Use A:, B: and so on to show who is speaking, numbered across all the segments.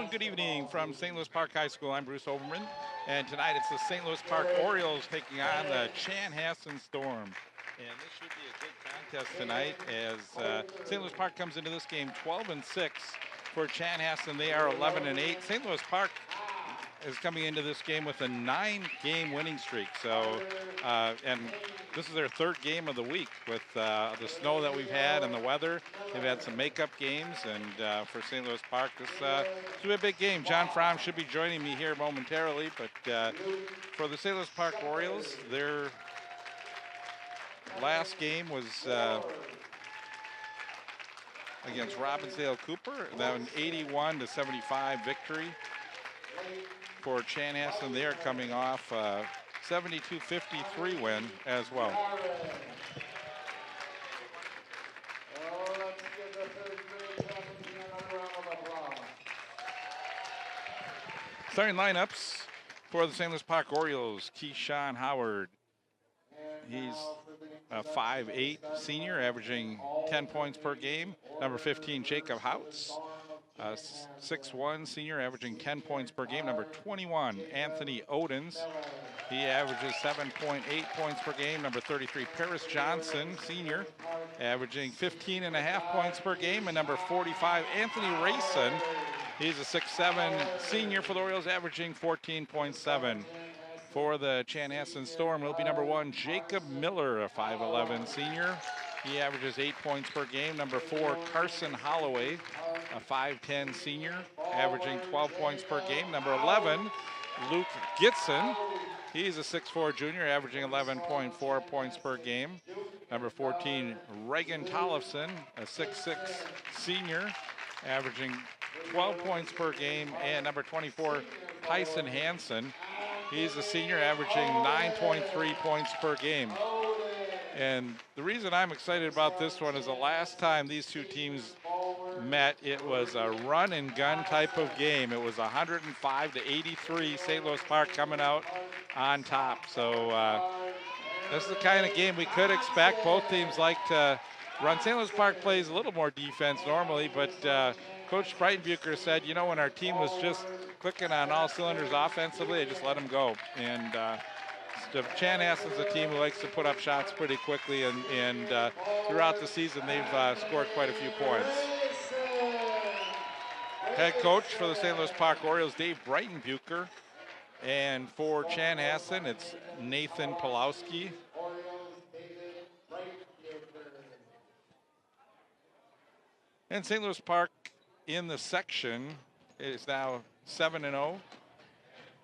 A: and good evening from St. Louis Park High School. I'm Bruce Overman, and tonight it's the St. Louis Park Orioles taking on the Chanhassen Storm. And this should be a good contest tonight as St. Louis Park comes into this game 12-6. For Chanhassen, they are 11-8. St. Louis Park is coming into this game with a 9-game winning streak. So, and this is their third game of the week with the snow that we've had and the weather. They've had some makeup games, and for St. Louis Park, this should be a big game. John Fromm should be joining me here momentarily, but for the St. Louis Park Orioles, their last game was against Robbinsdale Cooper. That was an 81-75 victory. For Chanhassen, they are coming off 72-53 win as well. Starting lineups for the St. Louis Park Orioles: Keyshawn Howard. He's a 5'8" senior, averaging 10 points per game. Number 15, Jacob Houts. 6'1" senior, averaging 10 points per game. Number 21, Anthony Odens. He averages 7.8 points per game. Number 33, Paris Johnson, senior, averaging 15.5 points per game. And number 45, Anthony Rayson. He's a 6'7" senior for the Orioles, averaging 14.7. For the Chanhassen Storm, will be number 1, Jacob Miller, a 5'11" senior. He averages 8 points per game. Number 4, Carson Holloway, a 5'10" senior, averaging 12 points per game. Number 11, Luke Gitson. He's a 6'4" junior, averaging 11.4 points per game. Number 14, Reagan Tollefson, a 6'6" senior, averaging 12 points per game. And number 24, Tyson Hansen. He's a senior, averaging 9.3 points per game. And the reason I'm excited about this one is the last time these two teams met, it was a run and gun type of game. It was 105-83, St. Louis Park coming out on top. So this is the kind of game we could expect. Both teams like to run. St. Louis Park plays a little more defense normally, but Coach Breitenbucher said, you know, when our team was just clicking on all cylinders offensively, they just let them go. And Chanhassen's a team who likes to put up shots pretty quickly, and throughout the season they've scored quite a few points. Head coach for the St. Louis Park Orioles, Dave Breitenbucher, and for Chanhassen, it's Nathan Pulowski. And St. Louis Park in the section is now 7-0.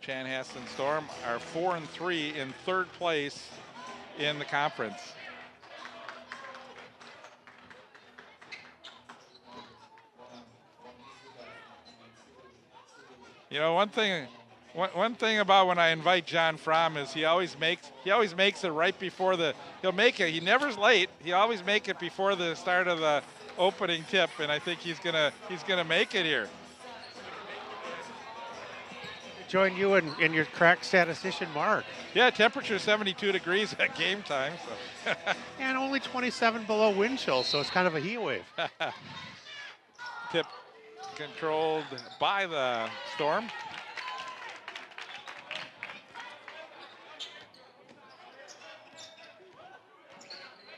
A: Chanhassen Storm are 4-3 in third place in the conference. You know, one thing about when I invite John Fromm is he always makes it right before he'll make it. He never's late. He always make it before the start of the opening tip, and I think he's gonna make it here.
B: Join you and your crack statistician, Mark.
A: Yeah, temperature 72 degrees at game time. So.
B: And only 27 below wind chill, so it's kind of a heat wave.
A: Tip controlled by the Storm.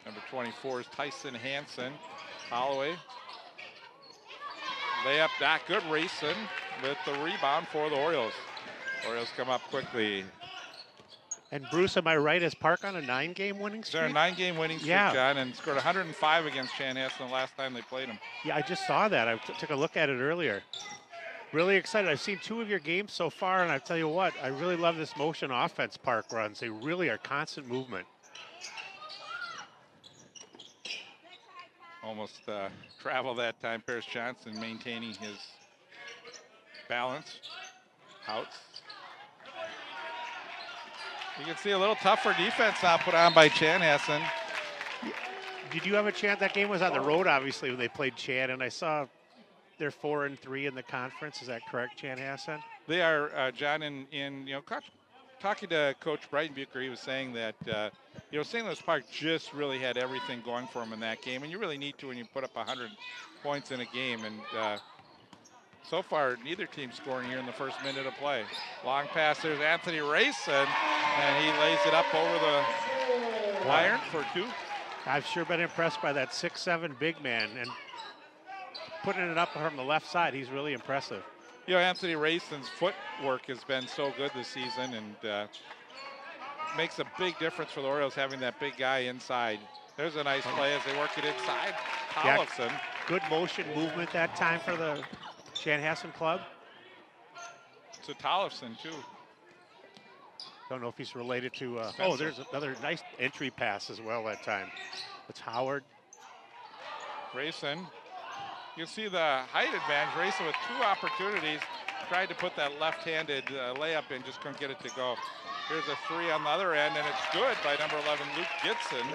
A: Number 24 is Tyson Hansen. Holloway. Layup, not good. Rayson with the rebound for the Orioles. Orioles come up quickly.
B: And Bruce, am I right? Is Park on a 9-game winning streak?
A: They're a 9-game winning streak, John, and scored 105 against Chanhassen the last time they played them.
B: Yeah, I just saw that. I took a look at it earlier. Really excited. I've seen 2 of your games so far, and I tell you what, I really love this motion offense Park runs. They really are constant movement.
A: Almost travel that time. Paris Johnson maintaining his balance. Houts. You can see a little tougher defense now put on by Chanhassen.
B: Did you have a chance? That game was on the road, obviously, when they played Chan, and I saw they're 4-3 in the conference. Is that correct, Chanhassen?
A: They are, John, talking to Coach Breitenbucher, he was saying that, St. Louis Park just really had everything going for them in that game, and you really need to when you put up 100 points in a game. And so far, neither team scoring here in the first minute of play. Long pass, there's Anthony Rayson, and he lays it up over the iron for 2.
B: I've sure been impressed by that 6'7" big man, and putting it up from the left side, he's really impressive.
A: You know, Anthony Rayson's footwork has been so good this season, and makes a big difference for the Orioles having that big guy inside. There's a nice play as they work it inside. Tollefson.
B: Yeah, good motion movement that time for the Chanhassen club.
A: To Tollefson, too.
B: Don't know if he's related to, oh, there's another nice entry pass as well that time. It's Howard.
A: Rayson. You can see the height advantage. Rayson with 2 opportunities. Tried to put that left-handed layup in, just couldn't get it to go. Here's a 3 on the other end, and it's good by number 11, Luke Gitson.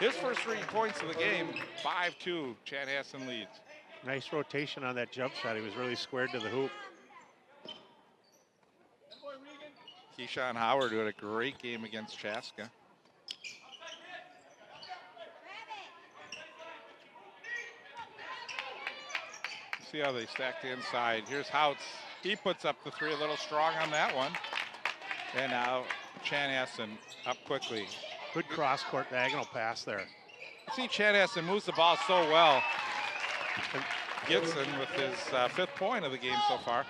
A: His first 3 points of the game, 5-2, Chanhassen leads.
B: Nice rotation on that jump shot. He was really squared to the hoop.
A: Keyshawn Howard who had a great game against Chaska. See how they stacked inside. Here's Houts. He puts up the 3 a little strong on that one. And now Chanhassen up quickly.
B: Good cross-court diagonal pass there.
A: See, Chanhassen moves the ball so well. Gitson with his 5th point of the game so far.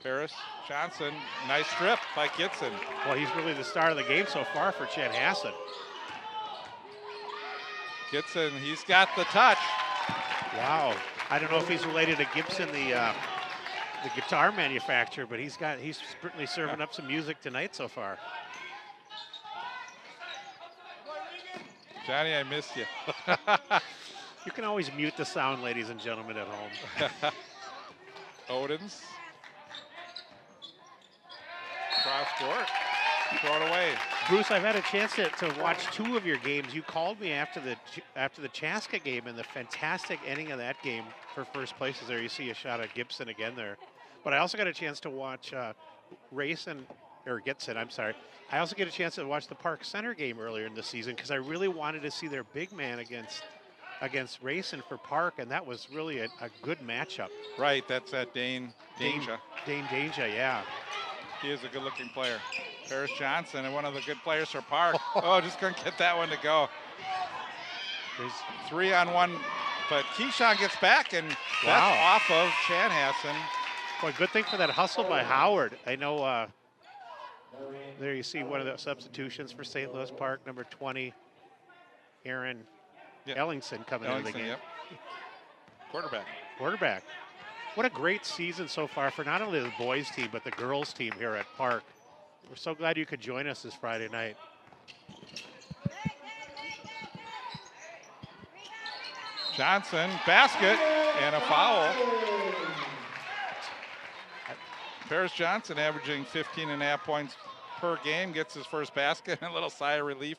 A: Paris Johnson, nice strip by Gitson.
B: Well, he's really the star of the game so far for Chanhassen.
A: Gitson, he's got the touch.
B: Wow. I don't know if he's related to Gibson, the guitar manufacturer, but he's certainly serving up some music tonight so far.
A: Johnny, I missed you.
B: You can always mute the sound, ladies and gentlemen at home.
A: Odins. Cross court. Throw it away.
B: Bruce, I've had a chance to watch 2 of your games. You called me after the Chaska game, and the fantastic ending of that game for first place is there. You see a shot at Gibson again there. But I also got a chance to watch Gitson, I'm sorry. I also get a chance to watch the Park Center game earlier in the season because I really wanted to see their big man against Rayson for Park, and that was really a good matchup.
A: Right, that's that Dane Danger.
B: Dane Danger, yeah.
A: He is a good-looking player. Paris Johnson, and one of the good players for Park. Oh, just couldn't get that one to go. There's 3-on-1, but Keyshawn gets back, and that's off of Chanhassen.
B: Boy, good thing for that hustle by Howard. I know there you see one of the substitutions for St. Louis Park, number 20, Aaron Ellingson coming into the game.
A: Yep.
B: Quarterback. What a great season so far for not only the boys team, but the girls team here at Park. We're so glad you could join us this Friday night.
A: Johnson, basket, and a foul. Paris Johnson averaging 15.5 points per game, gets his first basket, and a little sigh of relief.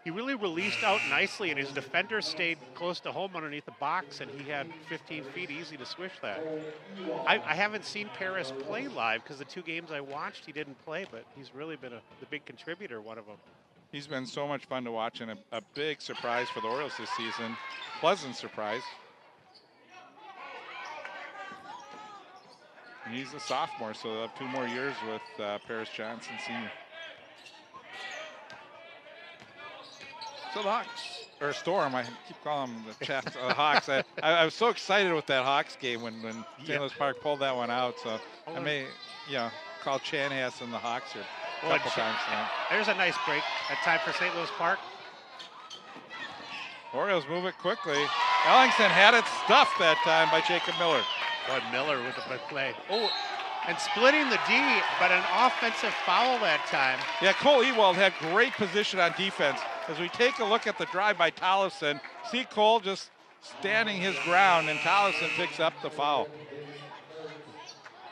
B: He really released out nicely, and his defender stayed close to home underneath the box, and he had 15 feet easy to swish that. I haven't seen Paris play live because the 2 games I watched, he didn't play, but he's really been the big contributor, one of them.
A: He's been so much fun to watch, and a big surprise for the Orioles this season. Pleasant surprise. And he's a sophomore, so they'll have 2 more years with Paris Johnson, senior. So the Hawks, or Storm, I keep calling them the Hawks. I was so excited with that Hawks game when St. Louis Park pulled that one out. So I may, call Chanhassen the Hawks here a couple times tonight.
B: There's a nice break. That time for St. Louis Park.
A: Orioles move it quickly. Ellingson had it stuffed that time by Jacob Miller.
B: Bud Miller with the play. Oh, and splitting the D, but an offensive foul that time.
A: Yeah, Cole Ewald had great position on defense. As we take a look at the drive by Tollefson, see Cole just standing his ground, and Tollefson picks up the foul.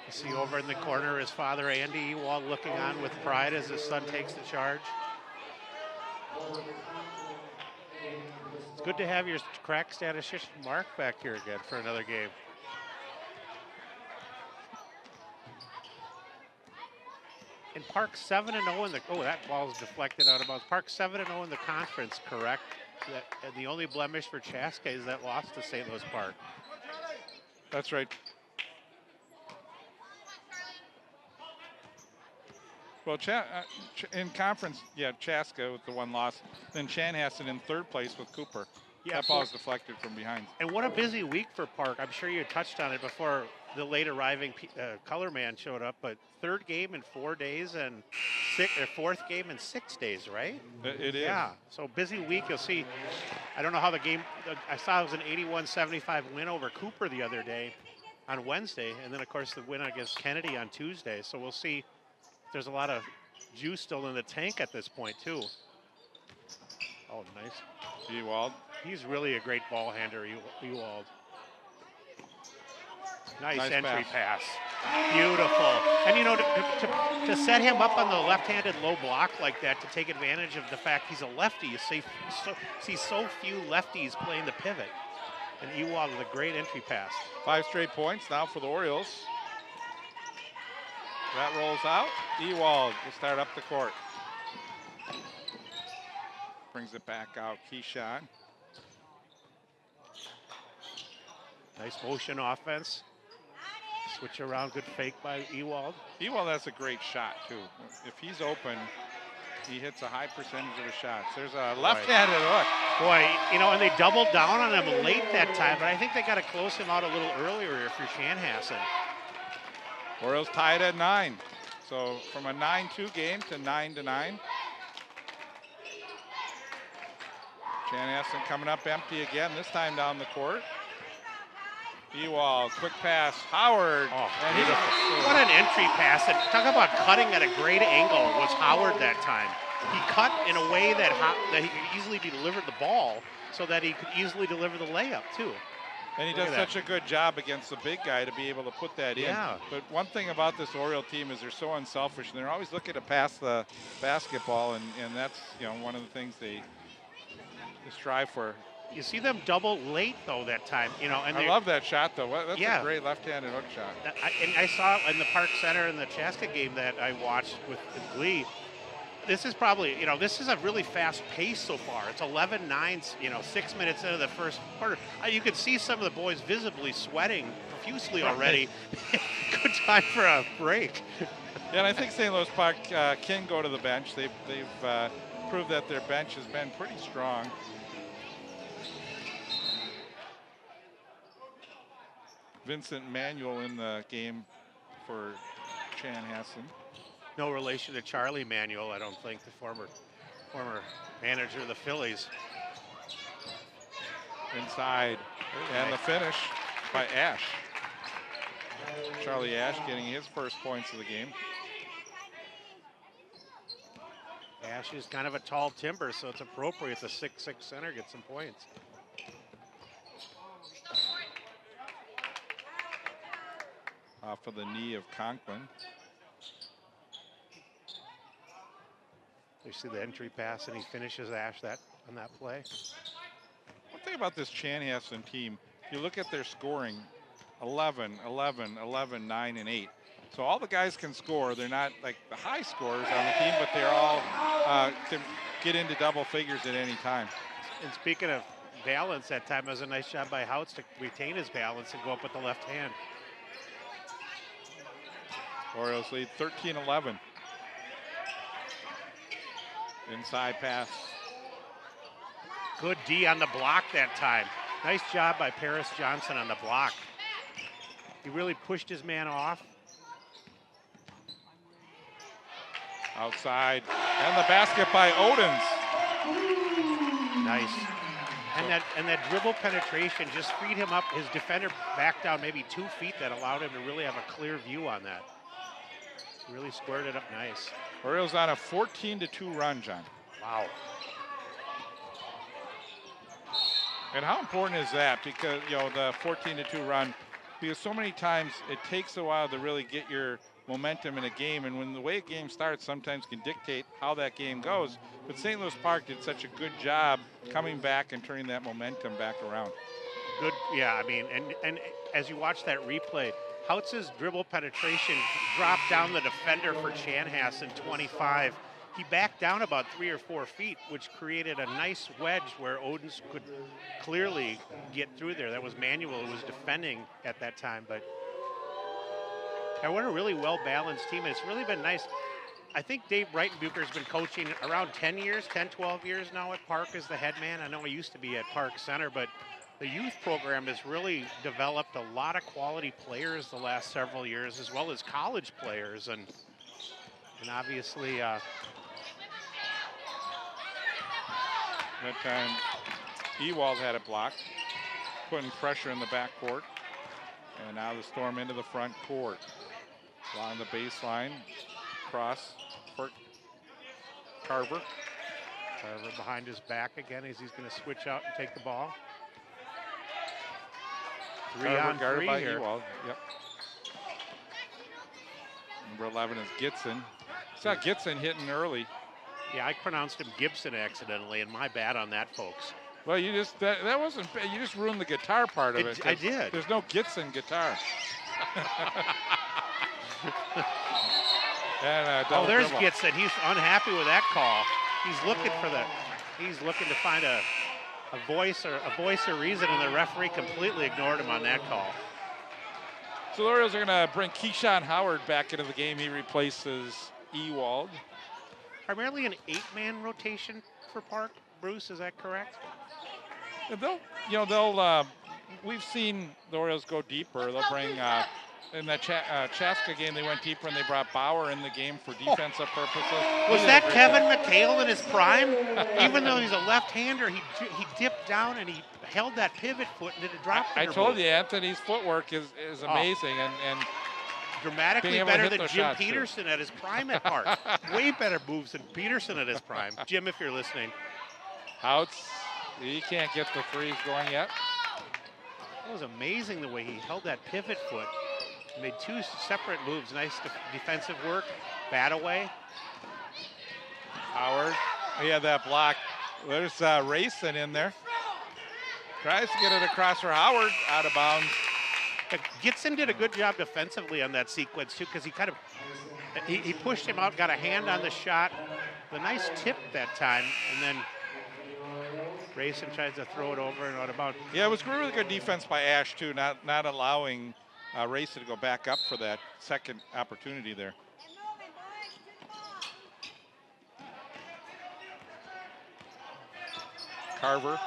B: You see over in the corner his father, Andy Ewald, looking on with pride as his son takes the charge. It's good to have your crack statistician Mark back here again for another game. And Park 7-0 in the, that ball's deflected out of bounds. Park 7-0 in the conference, correct? And the only blemish for Chaska is that loss to St. Louis Park.
A: That's right. Well, in conference, Chaska with the one loss. Then Chanhassen in third place with Cooper.
B: Yeah,
A: that ball is deflected from behind.
B: And what a busy week for Park. I'm sure you touched on it before the late arriving color man showed up, but third game in 4 days and fourth game in 6 days, right?
A: It is.
B: Yeah, so busy week. You'll see. I don't know how the game, I saw it was an 81-75 win over Cooper the other day on Wednesday, and then, of course, the win against Kennedy on Tuesday. So we'll see if there's a lot of juice still in the tank at this point, too. Oh, nice.
A: Ewald.
B: He's really a great ball handler, Ewald. Nice entry pass. Beautiful. And, you know, to set him up on the left-handed low block like that, to take advantage of the fact he's a lefty, you see so few lefties playing the pivot. And Ewald with a great entry pass.
A: 5 straight points now for the Orioles. That rolls out. Ewald will start up the court. Brings it back out. Keyshawn.
B: Nice motion offense. Switch around, good fake by Ewald.
A: Ewald has a great shot, too. If he's open, he hits a high percentage of his shots. There's a left-handed look.
B: Boy, you know, and they doubled down on him late that time, but I think they got to close him out a little earlier if you're Chanhassen.
A: Orioles tied at 9. So from a 9-2 game to 9-9. Chanhassen coming up empty again, this time down the court. Ewald, quick pass, Howard.
B: Oh, beautiful. What an entry pass. And talk about cutting at a great angle was Howard that time. He cut in a way that he could easily deliver the ball so that he could easily deliver the layup, too.
A: And he does such a good job against the big guy to be able to put that in. But one thing about this Oriole team is they're so unselfish, and they're always looking to pass the basketball, and that's, you know, one of the things they strive for.
B: You see them double late, though, that time. You know, and
A: I love that shot, though. That's a great left-handed hook shot.
B: And I saw it in the Park Center in the Chaska game that I watched with Glee. This is probably, you know, this is a really fast pace so far. It's 11-9, you know, 6 minutes into the first quarter. You could see some of the boys visibly sweating profusely already. Good time for a break.
A: Yeah, and I think St. Louis Park can go to the bench. They've proved that their bench has been pretty strong. Vincent Manuel in the game for Chanhassen.
B: No relation to Charlie Manuel, I don't think, the former manager of the Phillies.
A: Inside, and the finish by Ash. Charlie Ash getting his first points of the game.
B: Ash is kind of a tall timber, so it's appropriate the 6'6" center gets some points.
A: Off of the knee of Conklin.
B: You see the entry pass, and he finishes Ash on that play.
A: One thing about this Chanhassen team, if you look at their scoring, 11, 11, 11, 9, and 8. So all the guys can score. They're not like the high scorers on the team, but they're all can get into double figures at any time.
B: And speaking of balance, that time was a nice job by Houts to retain his balance and go up with the left hand.
A: Orioles lead 13-11. Inside pass.
B: Good D on the block that time. Nice job by Paris Johnson on the block. He really pushed his man off.
A: Outside. And the basket by Odens.
B: Nice. And that dribble penetration just freed him up. His defender backed down maybe 2 feet. That allowed him to really have a clear view on that. Really squared it up nice.
A: Orioles on a 14-2 run, John.
B: Wow.
A: And how important is that? Because, you know, the 14-2 run, because so many times it takes a while to really get your momentum in a game, and when the way a game starts sometimes can dictate how that game goes. But St. Louis Park did such a good job coming back and turning that momentum back around.
B: Good, yeah, I mean, and as you watch that replay, Houts' dribble penetration dropped down the defender for Chanhassen, 25. He backed down about 3 or 4 feet, which created a nice wedge where Odens could clearly get through there. That was Manuel who was defending at that time. But what a really well-balanced team. And it's really been nice. I think Dave Breitenbucher's been coaching around 10 years, 10, 12 years now at Park as the head man. I know he used to be at Park Center, but the youth program has really developed a lot of quality players the last several years, as well as college players. And obviously,
A: That time, Ewald had it blocked, putting pressure in the backcourt. And now the Storm into the front court. Along the baseline, cross for Carver.
B: Carver behind his back again as he's going to switch out and take the ball. Three on three here.
A: Ewald. Yep. Number 11 is Gitson. Saw Gitson hitting early.
B: Yeah, I pronounced him Gibson accidentally, and my bad on that, folks.
A: Well, you just that wasn't bad. You just ruined the guitar part of it.
B: I did.
A: There's no Gitson guitar. And,
B: oh, there's
A: dribble.
B: Gitson. He's unhappy with that call. He's looking for he's looking to find a voice or reason, and the referee completely ignored him on that call.
A: So the Orioles are going to bring Keyshawn Howard back into the game. He replaces Ewald.
B: Primarily an 8-man rotation for Park. Bruce, is that correct?
A: We've seen the Orioles go deeper. They'll bring, in that Chaska game, they went deeper and they brought Bauer in the game for defensive purposes.
B: Was that Kevin McHale in his prime? Even though he's a left-hander, he dipped down and he held that pivot foot and did a drop.
A: I told you, Anthony's footwork is amazing and
B: dramatically better than Jim Peterson at his prime at Park. Way better moves than Peterson at his prime. Jim, if you're listening.
A: Outs. He can't get the threes going yet.
B: It was amazing the way he held that pivot foot. Made two separate moves. Nice defensive work. Bat away.
A: Howard. He had that block. There's Racing in there. Tries to get it across for Howard. Out of bounds.
B: Gitson did a good job defensively on that sequence too, because he kind of he pushed him out, got a hand on the shot. The nice tip that time, and then Racing tries to throw it over and out of bounds.
A: Yeah, it was really good defense by Ash too, not allowing Racing to go back up for that second opportunity there. Carver.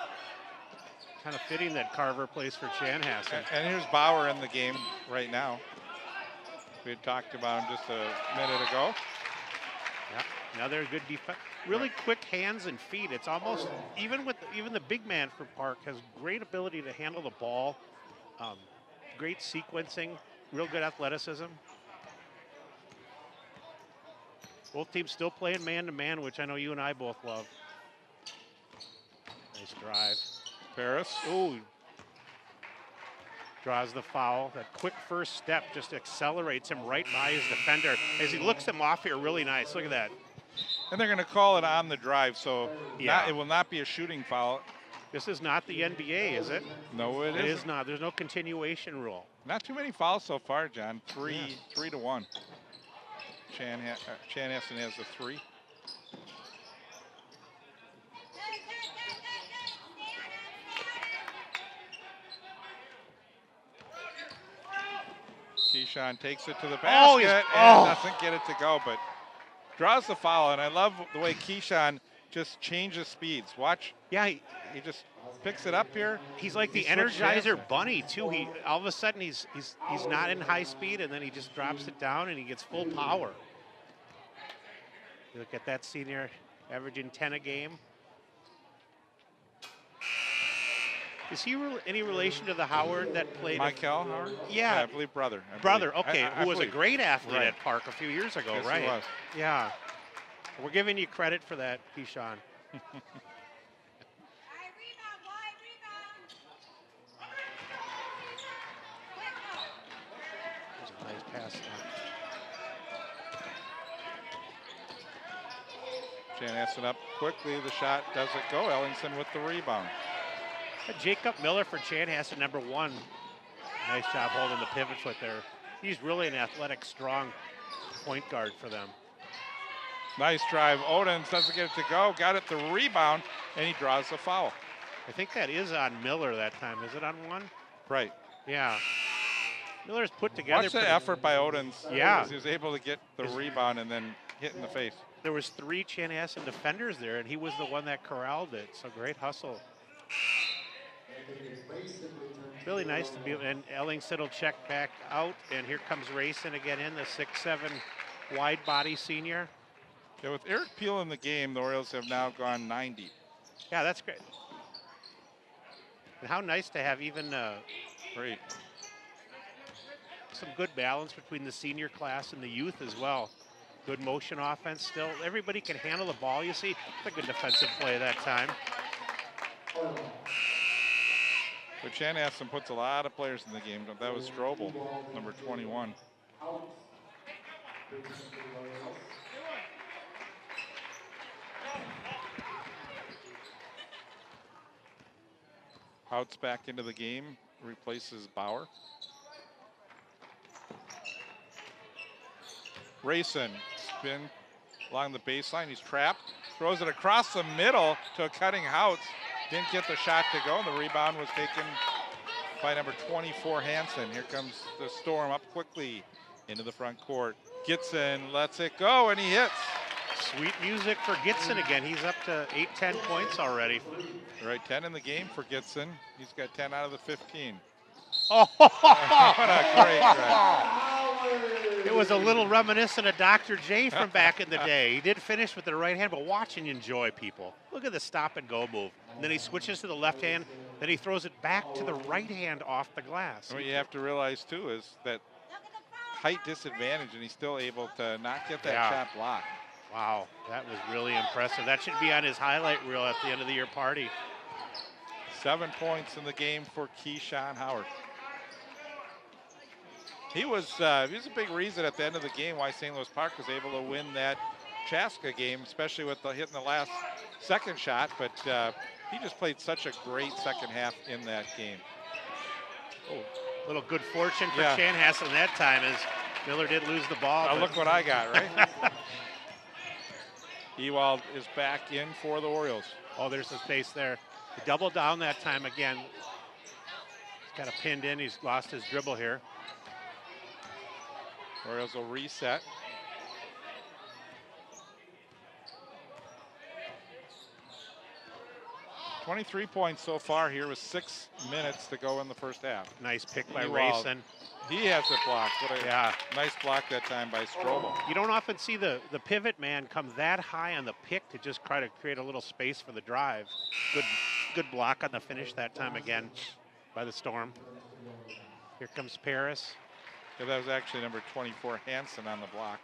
B: Kind of fitting that Carver plays for Chanhassen.
A: And here's Bauer in the game right now. We had talked about him just a minute ago.
B: Yeah, another good defense. Really quick hands and feet. It's almost, even the big man for Park has great ability to handle the ball. Great sequencing, real good athleticism. Both teams still playing man-to-man, which I know you and I both love. Nice drive.
A: Paris.
B: Ooh. Draws the foul. That quick first step just accelerates him right by his defender. As he looks him off here, really nice. Look at that.
A: And they're going to call it on the drive, so
B: yeah.
A: It will not be a shooting foul.
B: This is not the NBA, is it?
A: No, it
B: is not. There's no continuation rule.
A: Not too many fouls so far, John. Three to one. Chanhassen has the 3. Keyshawn takes it to the basket and doesn't get it to go, but draws the foul. And I love the way Keyshawn just changes speeds. Watch.
B: Yeah,
A: he just picks it up here.
B: He's like the Energizer Bunny too. He all of a sudden he's not in high speed, and then he just drops it down and he gets full power. You look at that senior averaging 10 a game. Is he any relation to the Howard that played?
A: Michael Howard?
B: Yeah.
A: I believe brother.
B: Okay, who was a great athlete at Park a few years ago,
A: yes,
B: right?
A: He was.
B: Yeah. We're giving you credit for that, Keyshawn. There's a nice pass now.
A: Chanhassen up quickly. The shot doesn't go. Ellingson with the rebound.
B: Jacob Miller for Chanhassen, number 1. Nice job holding the pivot foot there. He's really an athletic, strong point guard for them.
A: Nice drive. Odens doesn't get it to go. Got it the rebound, and he draws the foul.
B: I think that is on Miller that time. Is it on 1?
A: Right.
B: Yeah. Miller's put together.
A: Watch the effort by Odens.
B: Yeah.
A: He was able to get the rebound and then hit in the face.
B: There was 3 Chanhassen defenders there, and he was the one that corralled it. So great hustle. Really nice to be, and Ellingson will check back out, and here comes Racing again in, the 6'7" wide body senior.
A: Yeah, with Eric Peel in the game, the Orioles have now gone 90.
B: Yeah, that's great. And how nice to have even
A: Great.
B: some good balance between the senior class and the youth as well. Good motion offense still. Everybody can handle the ball, you see. It's a good defensive play that time.
A: But Chanhassen puts a lot of players in the game. That was Strobel, number 21. Outs back into the game, replaces Bauer. Rayson, spin along the baseline. He's trapped, throws it across the middle to a cutting Houts. Didn't get the shot to go, and the rebound was taken by number 24, Hansen. Here comes the Storm up quickly into the front court. Gitson lets it go, and he hits.
B: Sweet music for Gitson again. He's up to 8-10 points already.
A: Right, 10 in the game for Gitson. He's got 10 out of the 15.
B: Oh,
A: what a great drive.
B: It was a little reminiscent of Dr. J from back in the day. He did finish with the right hand, but watch and enjoy, people. Look at the stop and go move. And then he switches to the left hand, then he throws it back to the right hand off the glass.
A: What you have to realize, too, is that height disadvantage, and he's still able to not get that shot blocked.
B: Wow, that was really impressive. That should be on his highlight reel at the end of the year party.
A: 7 points in the game for Keyshawn Howard. He was a big reason at the end of the game why St. Louis Park was able to win that Chaska game, especially with hitting the last second shot. But he just played such a great second half in that game.
B: Oh, little good fortune for Chanhassen that time as Miller did lose the ball.
A: Look what I got, right? Ewald is back in for the Orioles.
B: Oh, there's the space there. He doubled down that time again. He's got it pinned in. He's lost his dribble here.
A: Orioles will reset. $23 points so far here with 6 minutes to go in the first half.
B: Nice pick by Rayson.
A: He has it blocked. What a nice block that time by Strobel.
B: You don't often see the pivot man come that high on the pick to just try to create a little space for the drive. Good block on the finish that time again by the Storm. Here comes Paris.
A: Yeah, that was actually number 24, Hansen, on the block.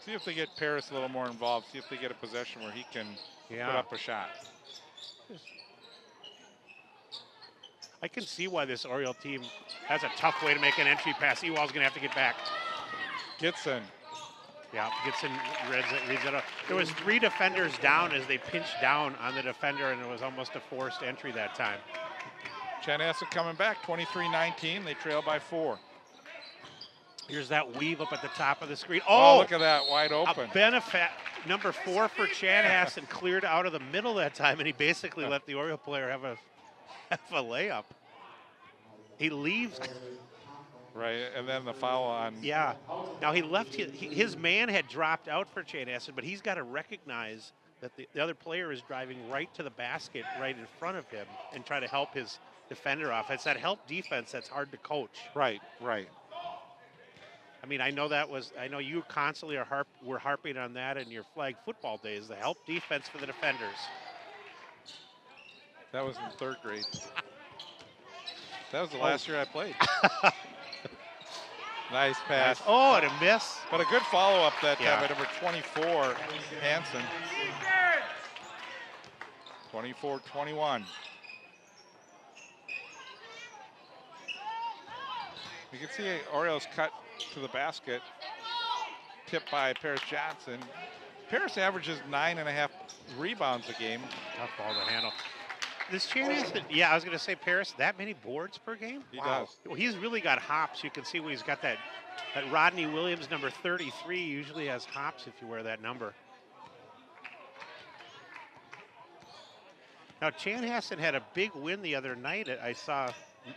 A: See if they get Paris a little more involved. See if they get a possession where he can put up a shot.
B: I can see why this Oriole team has a tough way to make an entry pass. Ewald's going to have to get back.
A: Gitson.
B: Yeah, Gitson reads it up. There was 3 defenders down as they pinched down on the defender, and it was almost a forced entry that time.
A: Chanhassen coming back, 23-19. They trail by 4.
B: Here's that weave up at the top of the screen.
A: Oh, look at that, wide open.
B: A benefit, number 4 for Chanhassen, cleared out of the middle that time, and he basically let the Oriole player have a layup. He leaves.
A: Right, and then the foul on.
B: Yeah. Now he left, his man had dropped out for Chanhassen, but he's got to recognize that the other player is driving right to the basket right in front of him and try to help his defender off. It's that help defense that's hard to coach.
A: Right.
B: I mean, I know you constantly were harping on that in your flag football days, the help defense for the defenders.
A: That was in 3rd grade. That was the last year I played. Nice pass.
B: Oh, and a miss.
A: But a good follow-up that time by number 24, Hansen. 24-21. You can see Orioles cut to the basket. Tipped by Paris Johnson. Paris averages 9.5 rebounds a game.
B: Tough ball to handle. This Chanhassen, I was going to say, Paris, that many boards per game?
A: He does.
B: Well, he's really got hops. You can see when he's got that Rodney Williams, number 33, usually has hops if you wear that number. Now, Chanhassen had a big win the other night. I saw,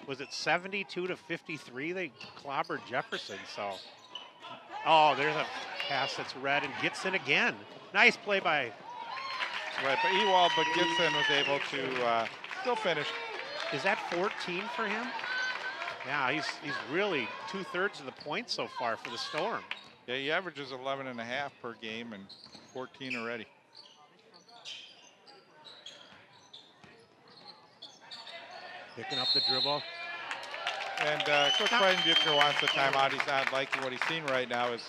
B: was it 72-53? They clobbered Jefferson, so. Oh, there's a pass that's red and gets in again. Nice play by.
A: Right, but Ewald, but Gibson was able to still finish.
B: Is that 14 for him? Yeah, he's really 2/3 of the points so far for the Storm.
A: Yeah, he averages 11.5 per game and 14 already.
B: Picking up the dribble.
A: And Coach Freidenbucher wants the timeout. He's not liking what he's seeing right now as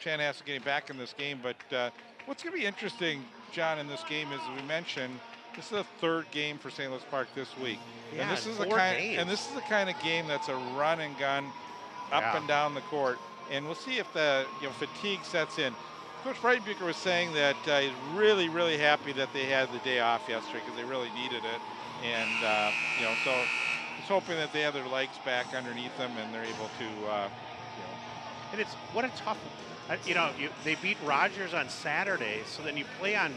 A: Chanhassen getting back in this game. But what's going to be interesting, John, in this game is, we mentioned, this is the third game for St. Louis Park this week.
B: Yeah,
A: and this is the kind of game that's a run and gun up and down the court. And we'll see if the fatigue sets in. Coach Freidenbucher was saying that he's really, really happy that they had the day off yesterday because they really needed it. And, so he's hoping that they have their legs back underneath them and they're able to,
B: And it's, what a tough, they beat Rogers on Saturday, so then you play on,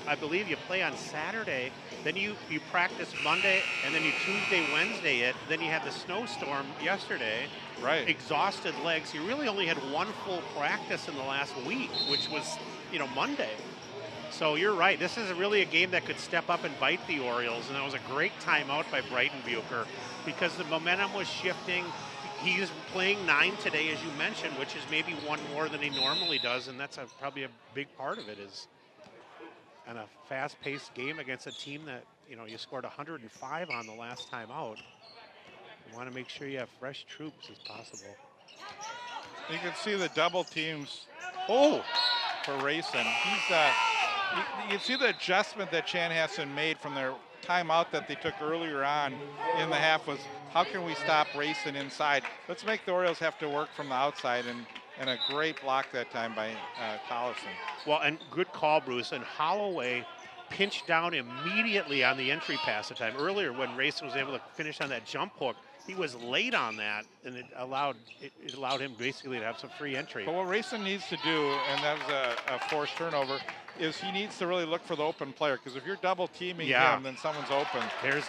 B: I believe you play on Saturday, then you practice Monday, and then you Tuesday, Wednesday it, then you had the snowstorm yesterday.
A: Right.
B: Exhausted legs. You really only had one full practice in the last week, which was, Monday. So you're right. This is really a game that could step up and bite the Orioles, and that was a great timeout by Breitenbucher because the momentum was shifting. He's playing 9 today, as you mentioned, which is maybe one more than he normally does, and that's probably a big part of it is in a fast-paced game against a team that, you scored 105 on the last time out. You want to make sure you have fresh troops as possible.
A: You can see the double teams
B: for
A: Rayson. You can see the adjustment that Chanhassen made from their timeout that they took earlier on in the half was, how can we stop Rayson inside? Let's make the Orioles have to work from the outside, and a great block that time by Tollefson.
B: Well, and good call, Bruce. And Holloway pinched down immediately on the entry pass at time. Earlier, when Rayson was able to finish on that jump hook, he was late on that, and it allowed him basically to have some free entry.
A: But what Rayson needs to do, and that was a forced turnover, is he needs to really look for the open player, because if you're double teaming him, then someone's open.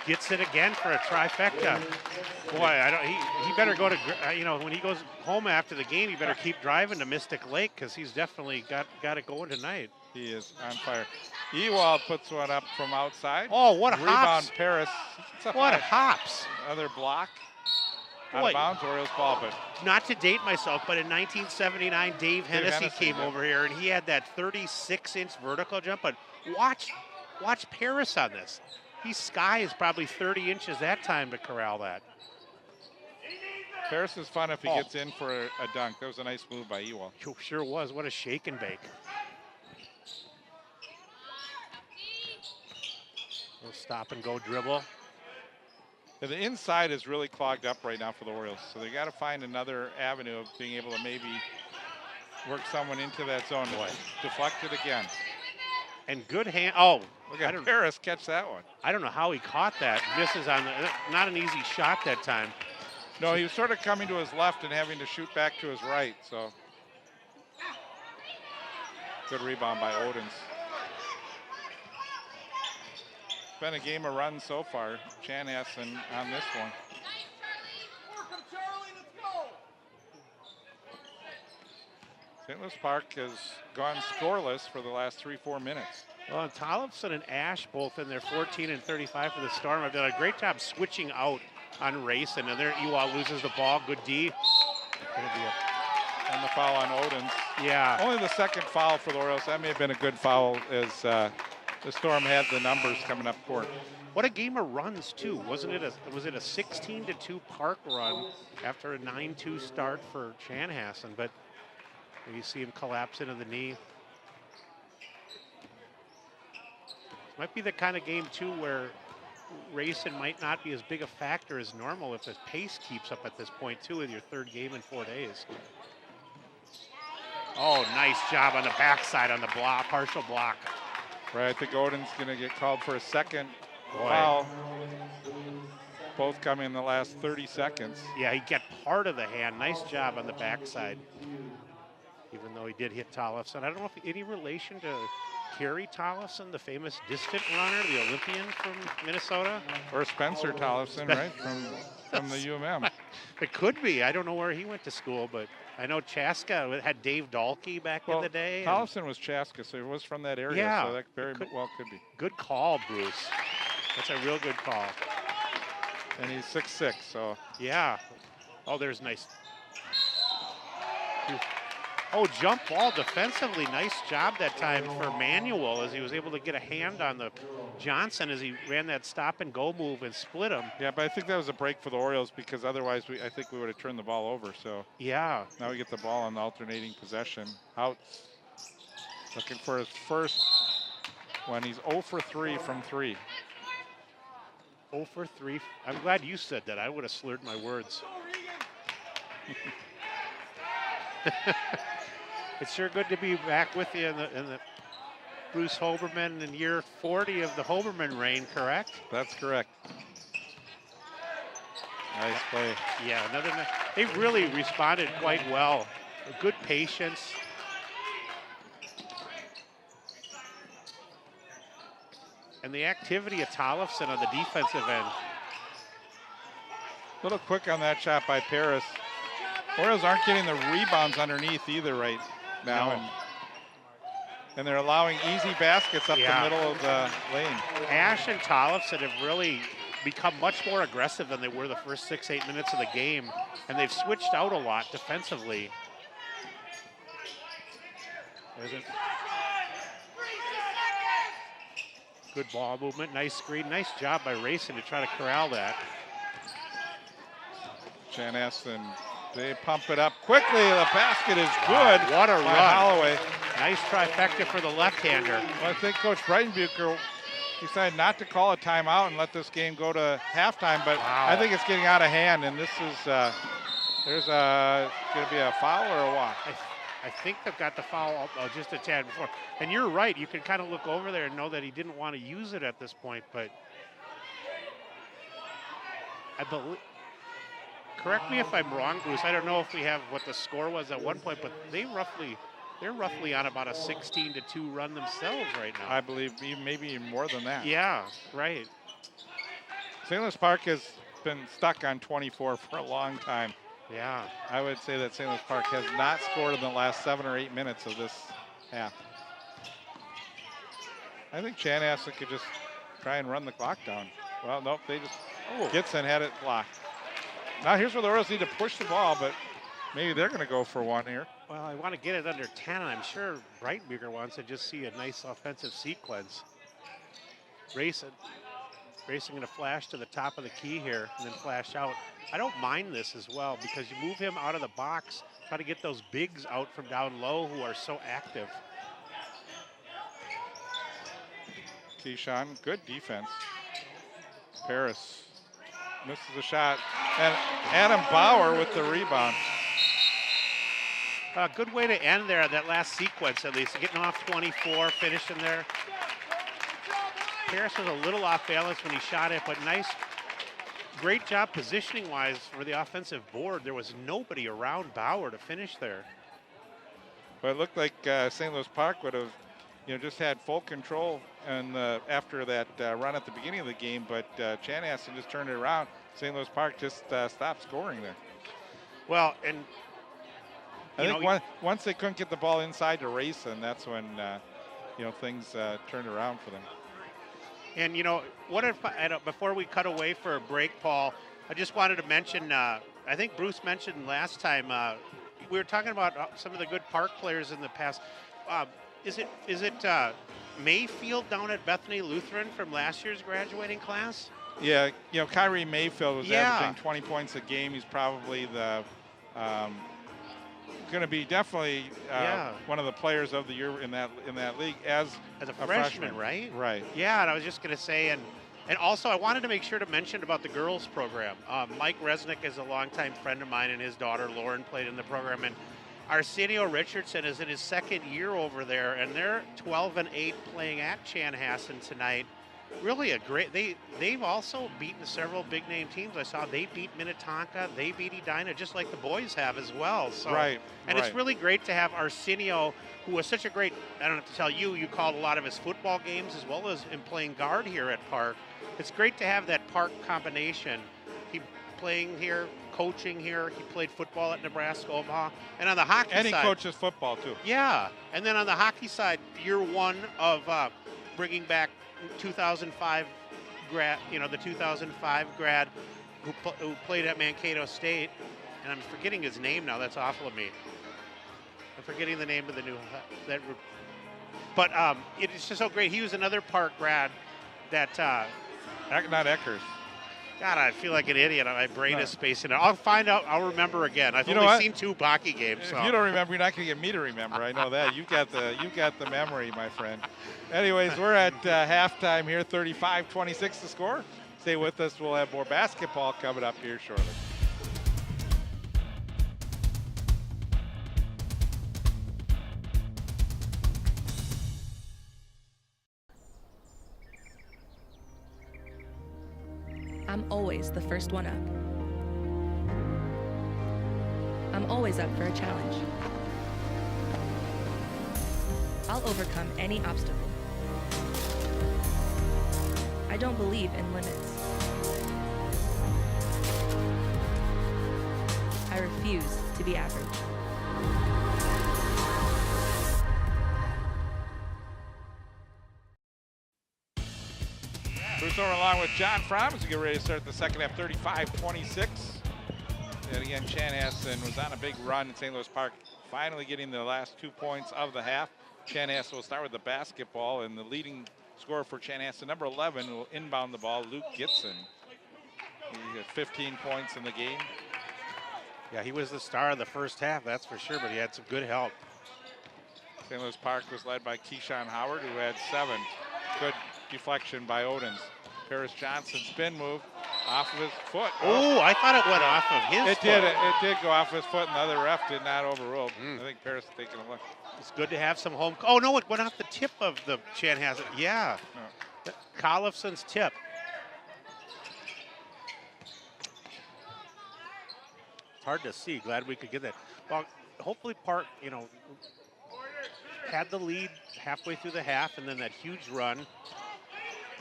B: Gets it again for a trifecta. Boy, he better go to, when he goes home after the game, he better keep driving to Mystic Lake, because he's definitely got it going tonight.
A: He is on fire. Ewald puts one up from outside.
B: Oh, what a
A: rebound,
B: hops.
A: Paris.
B: What a hops.
A: Another block. Out of bounds, Orioles ball, but
B: not to date myself, but in 1979, Dave Hennessy came over here, and he had that 36-inch vertical jump. But watch Paris on this. He skies probably 30 inches that time to corral that.
A: Paris is fun if he gets in for a dunk. That was a nice move by Ewald.
B: Sure was. What a shake and bake. Little stop and go dribble.
A: Yeah, the inside is really clogged up right now for the Orioles, so they got to find another avenue of being able to maybe work someone into that zone. Deflected again.
B: And good hand. Oh,
A: look at Paris catch that one.
B: I don't know how he caught that. Misses on not an easy shot that time.
A: No, he was sort of coming to his left and having to shoot back to his right. So good rebound by Odens. Been a game of runs so far. Chanhassen on this one. St. Louis Park has gone scoreless for the last 3-4 minutes.
B: Well, and Tollefson and Ash both in their 14 and 35 for the Storm have done a great job switching out on Rayson, and there Ewald loses the ball. Good D.
A: And the foul on Odens.
B: Yeah.
A: Only the second foul for the Orioles. That may have been a good foul as the Storm had the numbers coming up court.
B: What a game of runs too, wasn't it? Was it a 16-2 Park run after a 9-2 start for Chanhassen? But you see him collapse into the knee. Might be the kind of game too where Rayson might not be as big a factor as normal if the pace keeps up at this point too with your third game in 4 days. Oh, nice job on the backside on the block, partial block.
A: Right, I think Odin's going to get called for a second foul. Both coming in the last 30 seconds.
B: Yeah, he got part of the hand. Nice job on the backside. Even though he did hit Tollefson. I don't know if any relation to Kerry Tollefson, the famous distant runner, the Olympian from Minnesota?
A: Or Spencer Tollefson, right, from the UMM.
B: It could be. I don't know where he went to school, but I know Chaska had Dave Dalkey back in the day.
A: Tollefson was Chaska, so he was from that area,
B: Yeah,
A: so that very well could be.
B: Good call, Bruce. That's a real good call.
A: And he's 6'6", so.
B: Yeah. Oh, there's nice. Oh, jump ball defensively. Nice job that time for Manuel as he was able to get a hand on the Johnson as he ran that stop and go move and split him.
A: Yeah, but I think that was a break for the Orioles because otherwise I think we would have turned the ball over. So
B: yeah.
A: Now we get the ball on the alternating possession. Outs. Looking for his first one. He's 0 for 3 from 3.
B: 0 for 3. I'm glad you said that. I would have slurred my words. It's sure good to be back with you in the Bruce Hoberman in year 40 of the Hoberman reign, correct?
A: That's correct. Nice play.
B: Yeah, they really responded quite well. Good patience. And the activity of Tollefson on the defensive end.
A: A little quick on that shot by Paris. Orioles aren't getting the rebounds underneath either right now.
B: No.
A: And they're allowing easy baskets up the middle of the lane.
B: Ash and Tollefson have really become much more aggressive than they were the first 6-8 minutes of the game. And they've switched out a lot defensively. Good ball movement, nice screen. Nice job by Racing to try to corral that.
A: Chanhassen, they pump it up quickly. The basket is good.
B: What a run.
A: Holloway.
B: Nice trifecta for the left-hander.
A: Well, I think Coach Breitenbucher decided not to call a timeout and let this game go to halftime, but I think it's getting out of hand, and this is, there's going to be a foul or a walk?
B: I think they've got the foul just a tad before. And you're right, you can kind of look over there and know that he didn't want to use it at this point, but I believe, correct me if I'm wrong, Bruce, I don't know if we have what the score was at one point, but they're roughly on about a 16-2 run themselves right now.
A: I believe maybe even more than that.
B: Yeah, right.
A: St. Louis Park has been stuck on 24 for a long time.
B: Yeah.
A: I would say that St. Louis Park has not scored in the last 7 or 8 minutes of this half. I think Chanhassen could just try and run the clock down. Well, nope, they just, Gitson had it blocked. Now here's where the Orioles need to push the ball, but maybe they're going to go for one here.
B: Well, I want to get it under 10, and I'm sure Breitenbucher wants to just see a nice offensive sequence. Racing going to flash to the top of the key here and then flash out. I don't mind this as well because you move him out of the box, try to get those bigs out from down low who are so active.
A: Keyshawn, good defense. Paris misses a shot. And Adam Bauer with the rebound.
B: A good way to end there, that last sequence at least. Getting off 24, finishing there. Paris was a little off balance when he shot it, but great job positioning-wise for the offensive board. There was nobody around Bauer to finish there.
A: But it looked like St. Louis Park would have, just had full control and after that run at the beginning of the game, but Chanhassen just turned it around. St. Louis Park just stopped scoring there.
B: Well, and
A: I think once they couldn't get the ball inside to race, and that's when things turned around for them.
B: And what if before we cut away for a break, Paul, I just wanted to mention. I think Bruce mentioned last time we were talking about some of the good Park players in the past. Is it Mayfield down at Bethany Lutheran from last year's graduating class?
A: Yeah, Kyrie Mayfield was averaging 20 points a game. He's probably the going to be definitely one of the players of the year in that league as
B: a freshman, right?
A: Right.
B: Yeah, and I was just going to say, and also I wanted to make sure to mention about the girls program. Mike Resnick is a longtime friend of mine, and his daughter Lauren played in the program, and Arsenio Richardson is in his second year over there, and they're 12-8 playing at Chanhassen tonight. really a great. They've also beaten several big name teams. I saw they beat Minnetonka, they beat Edina, just like the boys have as well. So
A: Right.
B: and it's really great to have Arsenio, who was such a great. I don't have to tell you, you called a lot of his football games as well as in playing guard here at Park. It's great to have that Park combination. He playing here, coaching here. He played football at Nebraska Omaha, and on the hockey
A: And he
B: side,
A: coaches football too.
B: yeah. And then on the hockey side, year one of bringing back 2005 grad, the 2005 grad who played at Mankato State, and I'm forgetting his name now. That's awful of me. I'm forgetting the name of the new but it's just so great. He was another Park grad that.
A: Not Eckers.
B: God, I feel like an idiot. My brain is spacing out. I'll find out. I'll remember again. I've only seen 2 hockey games. So.
A: If you don't remember, you're not going to get me to remember. I know that. You got the memory, my friend. Anyways, we're at halftime here. 35-26 the score. Stay with us. We'll have more basketball coming up here shortly.
C: I'm always the first one up. I'm always up for a challenge. I'll overcome any obstacle. I don't believe in limits. I refuse to be average.
A: Bruce Orr along with John Fromm as we get ready to start the second half, 35-26. And again, Chanhassen was on a big run in St. Louis Park, finally getting the last 2 points of the half. Chanhassen will start with the basketball, and the leading scorer for Chanhassen, number 11, will inbound the ball, Luke Gitson. He got 15 points in the game.
B: Yeah, he was the star of the first half, that's for sure, but he had some good help.
A: St. Louis Park was led by Keyshawn Howard, who had 7. Good deflection by Odens. Paris Johnson spin move off of his foot.
B: Oh, I thought it went off of his foot.
A: It did go off his foot, and the other ref did not overrule. I think Paris is taking a look.
B: It's good to have some home. Oh, no, it went off the tip of the Chanhassen. Yeah. Oh. Collefson's tip. It's hard to see. Glad we could get that. Well, hopefully Park, had the lead halfway through the half, and then that huge run.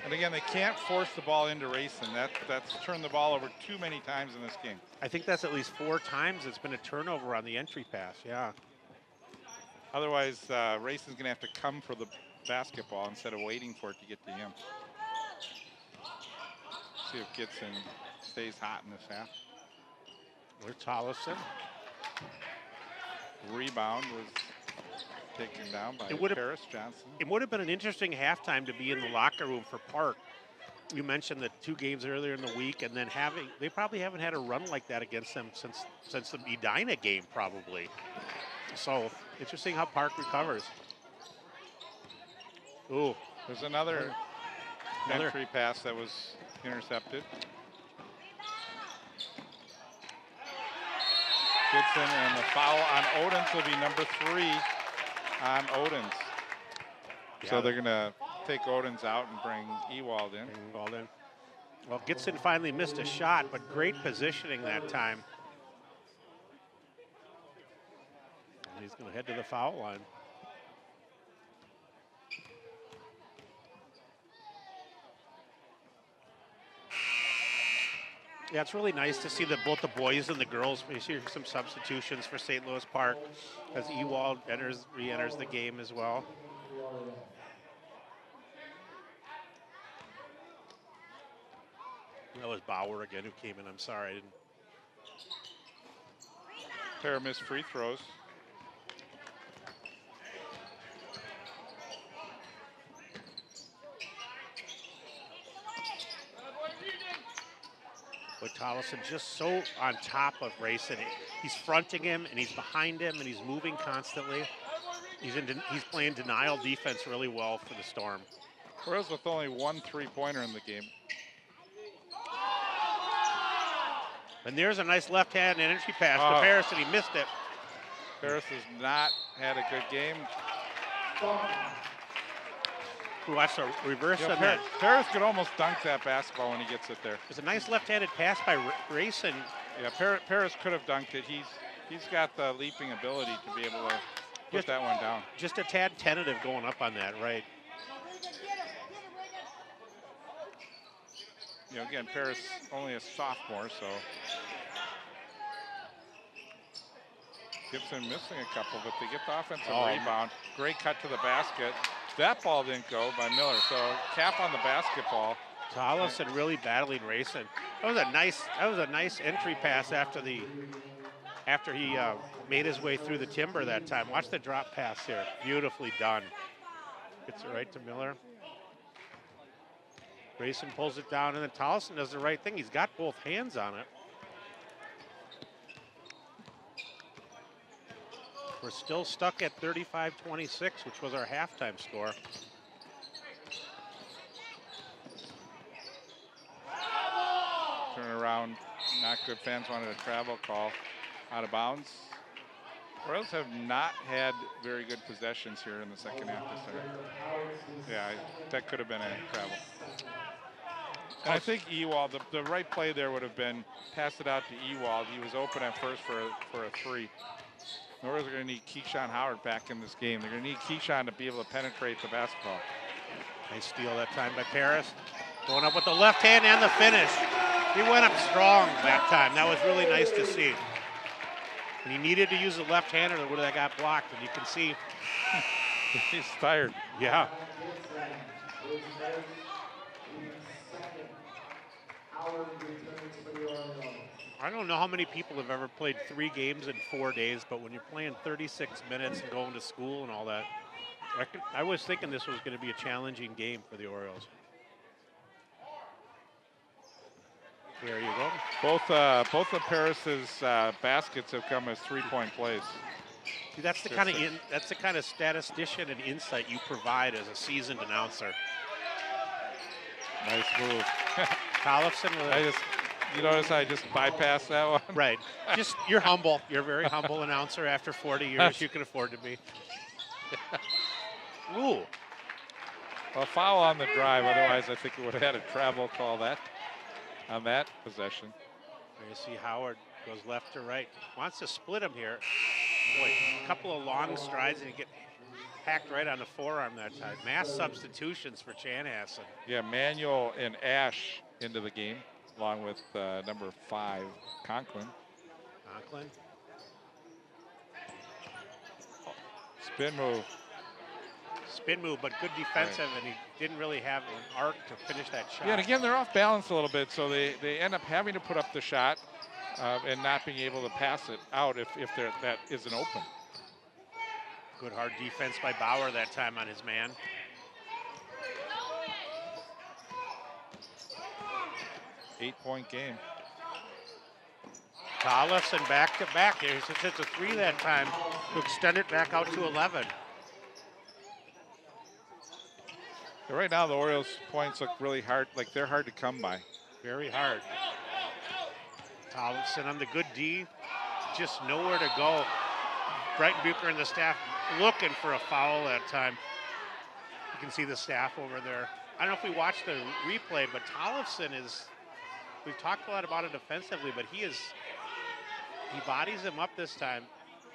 A: And again, they can't force the ball into Racing. That's turned the ball over too many times in this game.
B: I think that's at least 4 times it's been a turnover on the entry pass, yeah.
A: Otherwise, Racing's going to have to come for the basketball instead of waiting for it to get to him. See if Gitson stays hot in this half.
B: There's Tollefson.
A: Rebound was taken down by Paris Johnson.
B: It would have been an interesting halftime to be in the locker room for Park. You mentioned the 2 games earlier in the week, and then they probably haven't had a run like that against them since the Edina game, probably. So interesting how Park recovers. Ooh,
A: there's another entry pass that was intercepted. Gibson, and the foul on Odens will be number 3 on Odens. Yeah, so they're going to take Odens out and bring Ewald in.
B: Well, Gitson finally missed a shot, but great positioning that time. And he's going to head to the foul line. Yeah, it's really nice to see both the boys and the girls. We see some substitutions for St. Louis Park as Ewald re-enters the game as well. That was Bauer again who came in. I'm sorry. I didn't.
A: Pair of missed free throws.
B: But Tollefson just so on top of Racing. He's fronting him, and he's behind him, and he's moving constantly. He's playing denial defense really well for the Storm.
A: Whereas with only 1 3-pointer in the game.
B: And there's a nice left-hand entry pass to Paris, and he missed it.
A: Paris has not had a good game.
B: Watch the reverse on that.
A: Paris could almost dunk that basketball when he gets it there.
B: It's a nice left-handed pass by Rayson.
A: Yeah, Paris could have dunked it. He's got the leaping ability to be able to put that one down.
B: Just a tad tentative going up on that, right?
A: You know, again, Paris only a sophomore, so Gibson missing a couple, but they get the offensive rebound. Great cut to the basket. That ball didn't go by Miller, so cap on the basketball.
B: Tollefson really battling Rayson. That was a nice entry pass after he made his way through the timber that time. Watch the drop pass here, beautifully done. Gets it right to Miller. Rayson pulls it down, and then Tollefson does the right thing. He's got both hands on it. We're still stuck at 35-26, which was our halftime score.
A: Turn around, not good. Fans wanted a travel call out of bounds. Royals have not had very good possessions here in the second half this year. Yeah, that could have been a travel. And I think Ewald, the right play there would have been pass it out to Ewald. He was open at first for a three. The Royals are going to need Keyshawn Howard back in this game. They're going to need Keyshawn to be able to penetrate the basketball.
B: Nice steal that time by Paris. Going up with the left hand and the finish. He went up strong that time. That was really nice to see. And he needed to use the left-hander where that got blocked, and you can see.
A: He's tired.
B: Yeah. I don't know how many people have ever played 3 games in 4 days, but when you're playing 36 minutes and going to school and all that, I was thinking this was going to be a challenging game for the Orioles. There you go.
A: Both of Paris's baskets have come as 3-point plays.
B: See, that's the kind of statistician and insight you provide as a seasoned announcer.
A: Nice move.
B: Tollefson.
A: You notice I just bypassed that one?
B: Right. You're humble. You're a very humble announcer. After 40 years, you can afford to be. Ooh.
A: A foul on the drive. Otherwise, I think it would have had a travel call on that possession.
B: You see Howard goes left to right. Wants to split him here. Boy, a couple of long strides and he get hacked right on the forearm that time. Mass substitutions for Chanhassen.
A: Yeah, Manuel and Ash into the game, along with number 5, Conklin.
B: Spin move, but good defensive, right. And he didn't really have an arc to finish that shot.
A: Yeah, and again, they're off balance a little bit, so they end up having to put up the shot and not being able to pass it out if that isn't open.
B: Good hard defense by Bauer that time on his man.
A: Eight-point game.
B: Tollefson back to back. He hits a 3 that time to extend it back out to 11.
A: Right now, the Orioles' points look really hard, like they're hard to come by.
B: Very hard. Tollefson on the good D, just nowhere to go. Breitenbucher and the staff looking for a foul that time. You can see the staff over there. I don't know if we watched the replay, but Tollefson we've talked a lot about it defensively, but he bodies him up this time,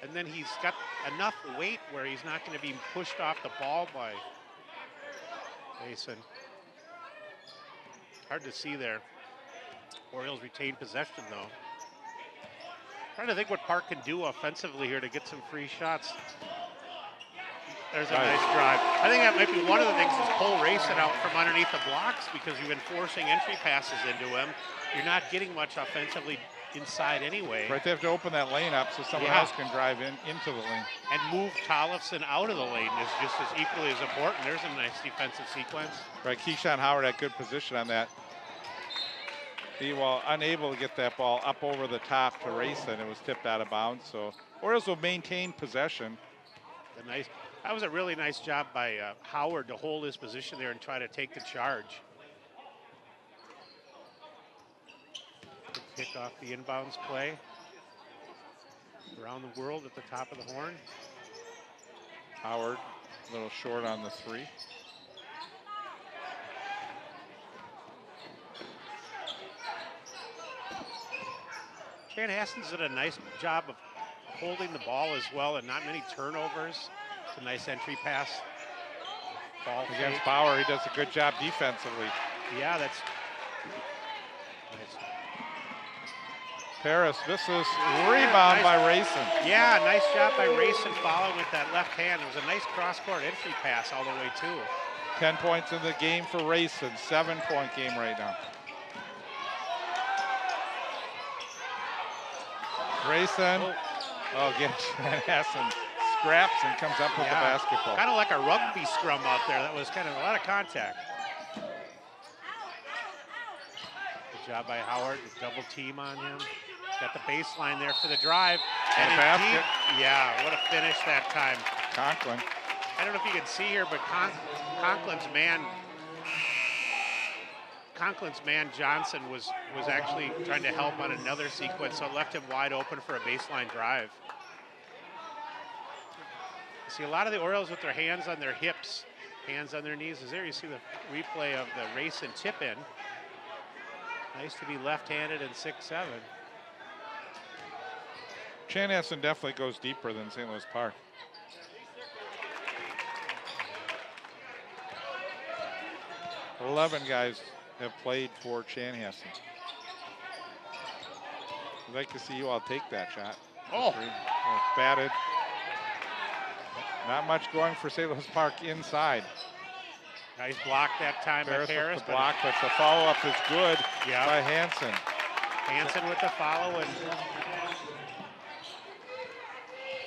B: and then he's got enough weight where he's not going to be pushed off the ball by Mason. Hard to see there. Orioles retain possession though. Trying to think what Park can do offensively here to get some free shots. There's a nice drive. I think that might be one of the things is pull Rayson out from underneath the blocks because you've been forcing entry passes into him. You're not getting much offensively inside anyway.
A: Right, they have to open that lane up so someone else can drive into the lane. And
B: move Tollefson out of the lane is just as equally as important. There's a nice defensive sequence.
A: Right, Keyshawn Howard had good position on that. Ewald unable to get that ball up over the top to Rayson. It was tipped out of bounds, so Orioles will maintain possession.
B: That was a really nice job by Howard to hold his position there and try to take the charge. Pick off the inbounds play. Around the world at the top of the horn.
A: Howard, a little short on the 3.
B: Chanhassen's did a nice job of holding the ball as well and not many turnovers. It's a nice entry pass. Ball
A: Against
B: fake.
A: Bauer, he does a good job defensively.
B: Yeah, that's nice.
A: Paris, this is rebound by Rayson.
B: Yeah, nice job by Rayson following with that left hand. It was a nice cross-court entry pass all the way, too.
A: 10 points in the game for Rayson. 7-point game right now. Rayson, again, Chanhassen scraps and comes up with the basketball.
B: Kind of like a rugby scrum out there. That was kind of a lot of contact. Good job by Howard. Double team on him. Got the baseline there for the drive.
A: And a basket.
B: Yeah, what a finish that time.
A: Conklin.
B: I don't know if you can see here, but Conklin's man Johnson was actually trying to help on another sequence, so it left him wide open for a baseline drive. See a lot of the Orioles with their hands on their hips, hands on their knees. Is there you see the replay of the race and tip in. Nice to be left-handed in 6-7.
A: Chanhassen definitely goes deeper than St. Louis Park. $11 guys have played for Chanhassen. I'd like to see you all take that shot.
B: Oh.
A: Batted. Not much going for St. Louis Park inside.
B: Nice block that time by Paris.
A: The block, but the follow-up is good by Hansen.
B: Hansen with the follow. And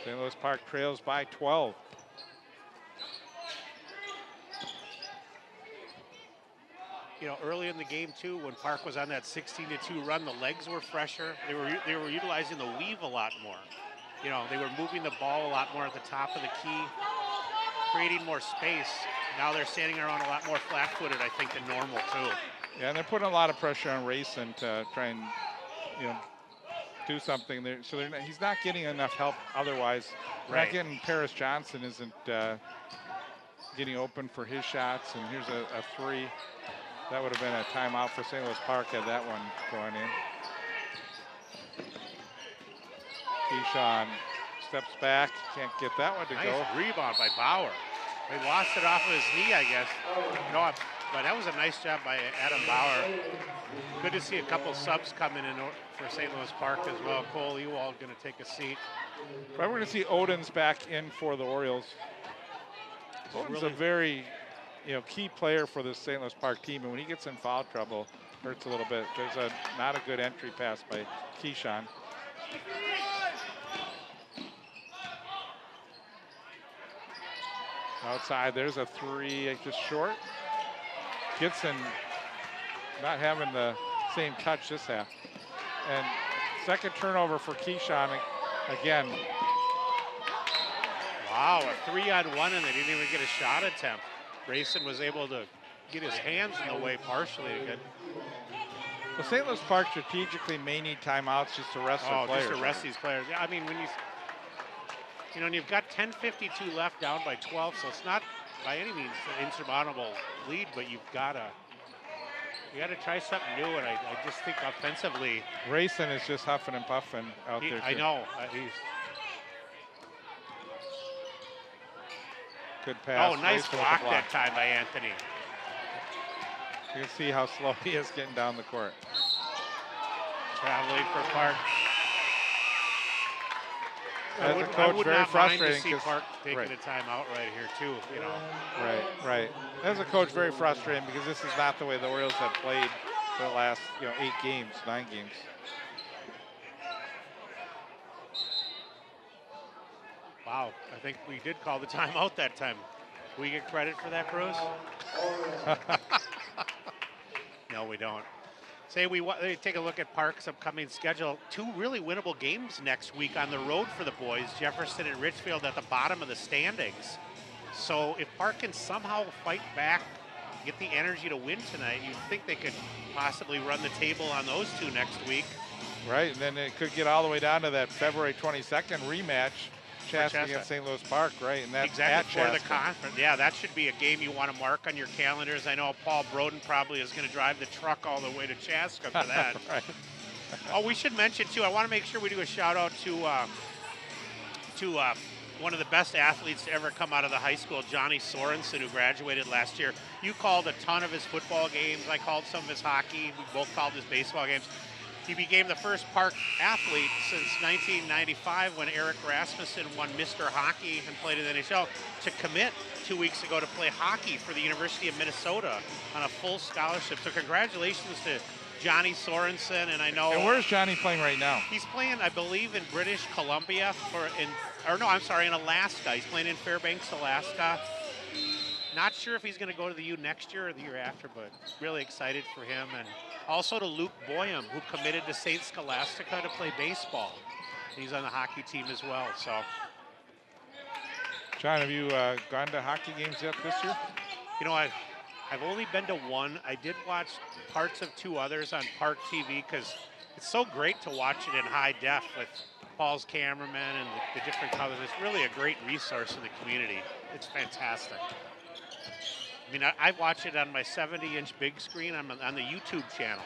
A: St. Louis Park trails by 12.
B: You know, early in the game too, when Park was on that 16-2 run, the legs were fresher. They were utilizing the weave a lot more. You know, they were moving the ball a lot more at the top of the key, creating more space. Now they're standing around a lot more flat-footed, I think, than normal too.
A: Yeah, and they're putting a lot of pressure on Rayson to try and, you know, do something there. So he's not getting enough help otherwise. Not getting Paris Johnson isn't getting open for his shots. And here's a three. That would have been a timeout for St. Louis Park had that one going in. Keyshawn steps back, can't get that one to go.
B: Nice rebound by Bauer. He lost it off of his knee, I guess. No, but that was a nice job by Adam Bauer. Good to see a couple subs coming in for St. Louis Park as well. Cole Ewald going to take a seat.
A: Right, we're going to see Odin's back in for the Orioles. Odin's a very, key player for the St. Louis Park team, and when he gets in foul trouble, hurts a little bit. There's not a good entry pass by Keyshawn. Outside, there's a three, just short. Gibson not having the same touch this half. And second turnover for Keyshawn again.
B: Wow, a 3-on-1, and they didn't even get a shot attempt. Rayson was able to get his hands in the way partially again.
A: Well, St. Louis Park strategically may need timeouts just to rest their players.
B: Just to rest these players. Yeah, I mean, when and you've got 10:52 left, down by 12, so it's not by any means an insurmountable lead, but you got to try something new, and I just think offensively,
A: Rayson is just huffing and puffing out there.
B: I know. He's
A: good pass.
B: Oh, nice block that time by Anthony.
A: You can see how slow he is getting down the court.
B: Traveling for Park.
A: As a coach, very frustrating.
B: To see Park taking a timeout right here too.
A: Right. As a coach, very frustrating because this is not the way the Orioles have played for the last 9 games.
B: Wow, I think we did call the timeout that time. Do we get credit for that, Bruce? No, we don't. We take a look at Park's upcoming schedule. 2 really winnable games next week on the road for the boys. Jefferson and Richfield at the bottom of the standings. So if Park can somehow fight back, get the energy to win tonight, you'd think they could possibly run the table on those 2 next week.
A: Right, and then it could get all the way down to that February 22nd rematch. Chanhassen against St. Louis Park, right? And that's
B: exactly for the conference. Yeah, that should be a game you want to mark on your calendars. I know Paul Broden probably is going to drive the truck all the way to Chaska for that.
A: Right.
B: Oh, we should mention too. I want to make sure we do a shout out to one of the best athletes to ever come out of the high school, Johnny Sorensen, who graduated last year. You called a ton of his football games. I called some of his hockey. We both called his baseball games. He became the first Park athlete since 1995 when Eric Rasmussen won Mr. Hockey and played in the NHL to commit 2 weeks ago to play hockey for the University of Minnesota on a full scholarship. So congratulations to Johnny Sorensen, and I know.
A: And where's Johnny playing right now?
B: He's playing, I believe, in British Columbia in Alaska. He's playing in Fairbanks, Alaska. Not sure if he's going to go to the U next year or the year after, but really excited for him. And also to Luke Boyum, who committed to St. Scholastica to play baseball. He's on the hockey team as well. So,
A: John, have you gone to hockey games yet this year?
B: you know, I've only been to one. I did watch parts of 2 others on ParkTV because it's so great to watch it in high def with Paul's cameraman and the different colors. It's really a great resource in the community. It's fantastic. I mean, I watch it on my 70-inch big screen on the YouTube channel.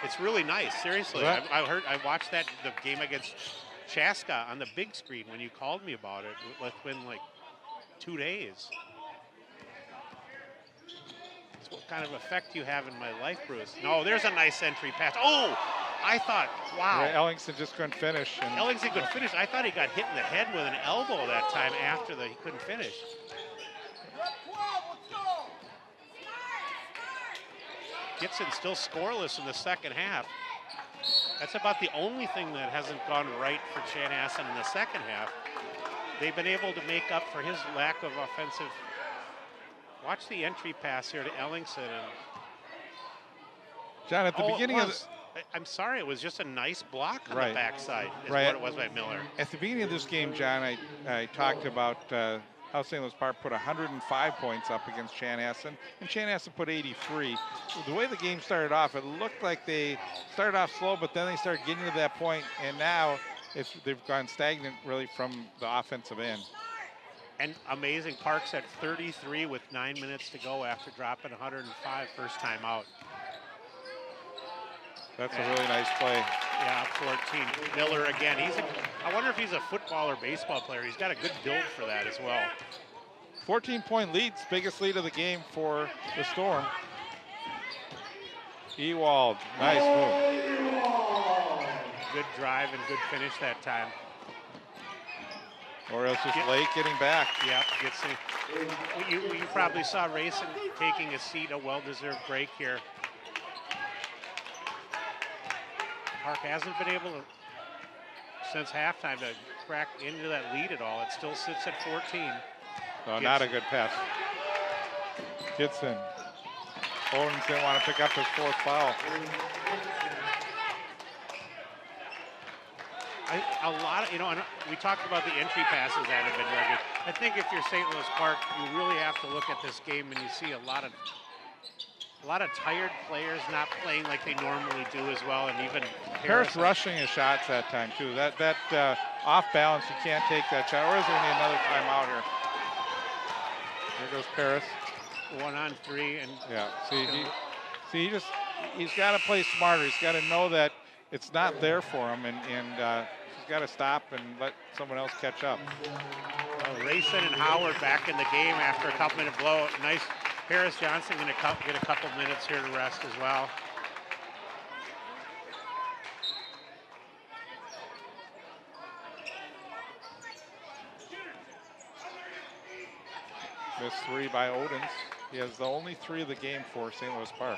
B: It's really nice, seriously. I watched the game against Chaska on the big screen when you called me about it within like 2 days. That's what kind of effect you have in my life, Bruce. No, there's a nice entry pass. Oh, I thought, wow.
A: Yeah, Ellingson just couldn't finish.
B: Ellingson couldn't finish. I thought he got hit in the head with an elbow that time after he couldn't finish. Gibson still scoreless in the second half. That's about the only thing that hasn't gone right for Chanhassen in the second half. They've been able to make up for his lack of offensive. Watch the entry pass here to Ellingson.
A: John, at the beginning of the...
B: I'm sorry, it was just a nice block on the backside is what it was by Miller.
A: At the beginning of this game, John, I talked about how St. Louis Park put 105 points up against Chanhassen, and Chanhassen put 83. The way the game started off, it looked like they started off slow, but then they started getting to that point, and now they've gone stagnant really from the offensive end.
B: And amazing, Park's at 33 with 9 minutes to go after dropping 105 first time out.
A: That's a really nice play.
B: Yeah, 14. Miller again. I wonder if he's a football or baseball player. He's got a good build for that as well.
A: 14-point leads, biggest lead of the game for the Storm. Ewald, nice move.
B: Good drive and good finish that time.
A: Or else just late getting back.
B: Yeah, you probably saw Rayson taking a seat, a well-deserved break here. Park hasn't been able to, since halftime, to crack into that lead at all. It still sits at 14.
A: No, not a good pass. Gibson. Owens didn't want to pick up his 4th foul.
B: And we talked about the entry passes that have been very good. I think if you're St. Louis Park, you really have to look at this game and you see a lot of tired players not playing like they normally do as well, and even
A: Harris rushing his shots that time too. That off balance, you can't take that shot. Or is there another timeout here? There goes Paris.
B: 1-on-3, and
A: yeah. He's got to play smarter. He's got to know that it's not there for him, and he's got to stop and let someone else catch up.
B: Rayson and Howard back in the game after a couple-minute blowout. Nice. Paris Johnson going to get a couple minutes here to rest as well.
A: Missed 3 by Odens. He has the only 3 of the game for St. Louis Park.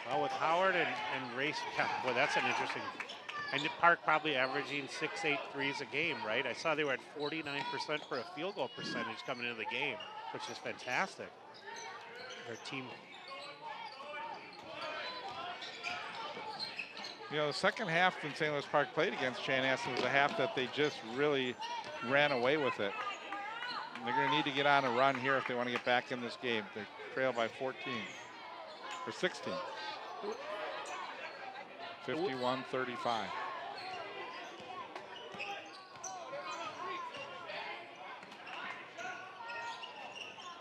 B: Well, with Howard and Rayson, boy, that's an interesting. And Park probably averaging 6-8 threes a game, right? I saw they were at 49% for a field goal percentage coming into the game, which is fantastic. Their team.
A: You know, the second half when St. Louis Park played against Chanhassen was a half that they just really ran away with it. And they're going to need to get on a run here if they want to get back in this game. They trail by 14 or 16. 51-35.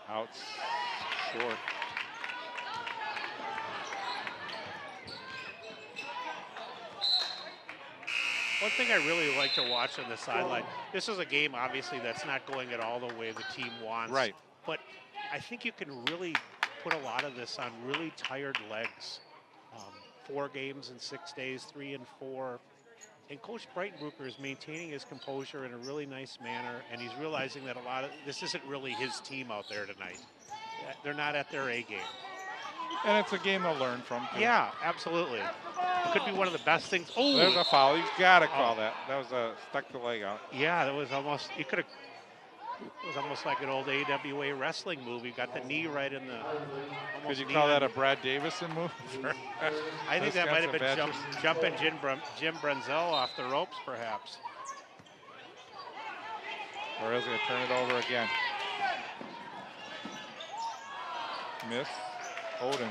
A: Out short.
B: One thing I really like to watch on the sideline, this is a game, obviously, that's not going at all the way the team wants.
A: Right.
B: But I think you can really put a lot of this on really tired legs. 4 games in 6 days, 3 and 4. And Coach Breitenbrucher is maintaining his composure in a really nice manner, and he's realizing that a lot of this isn't really his team out there tonight. They're not at their A game.
A: And it's a game they'll learn from, too.
B: Yeah, absolutely. It could be one of the best things. Oh,
A: there's a foul. You've got to call that. That was stuck the leg out.
B: Yeah, that was almost. You could have. It was almost like an old AWA wrestling move. You got the knee right in the.
A: Could you call that a Brad Davison move?
B: I think that might have been jumping Jim Brunzell off the ropes, perhaps.
A: Or is he going to turn it over again? Miss. Odens.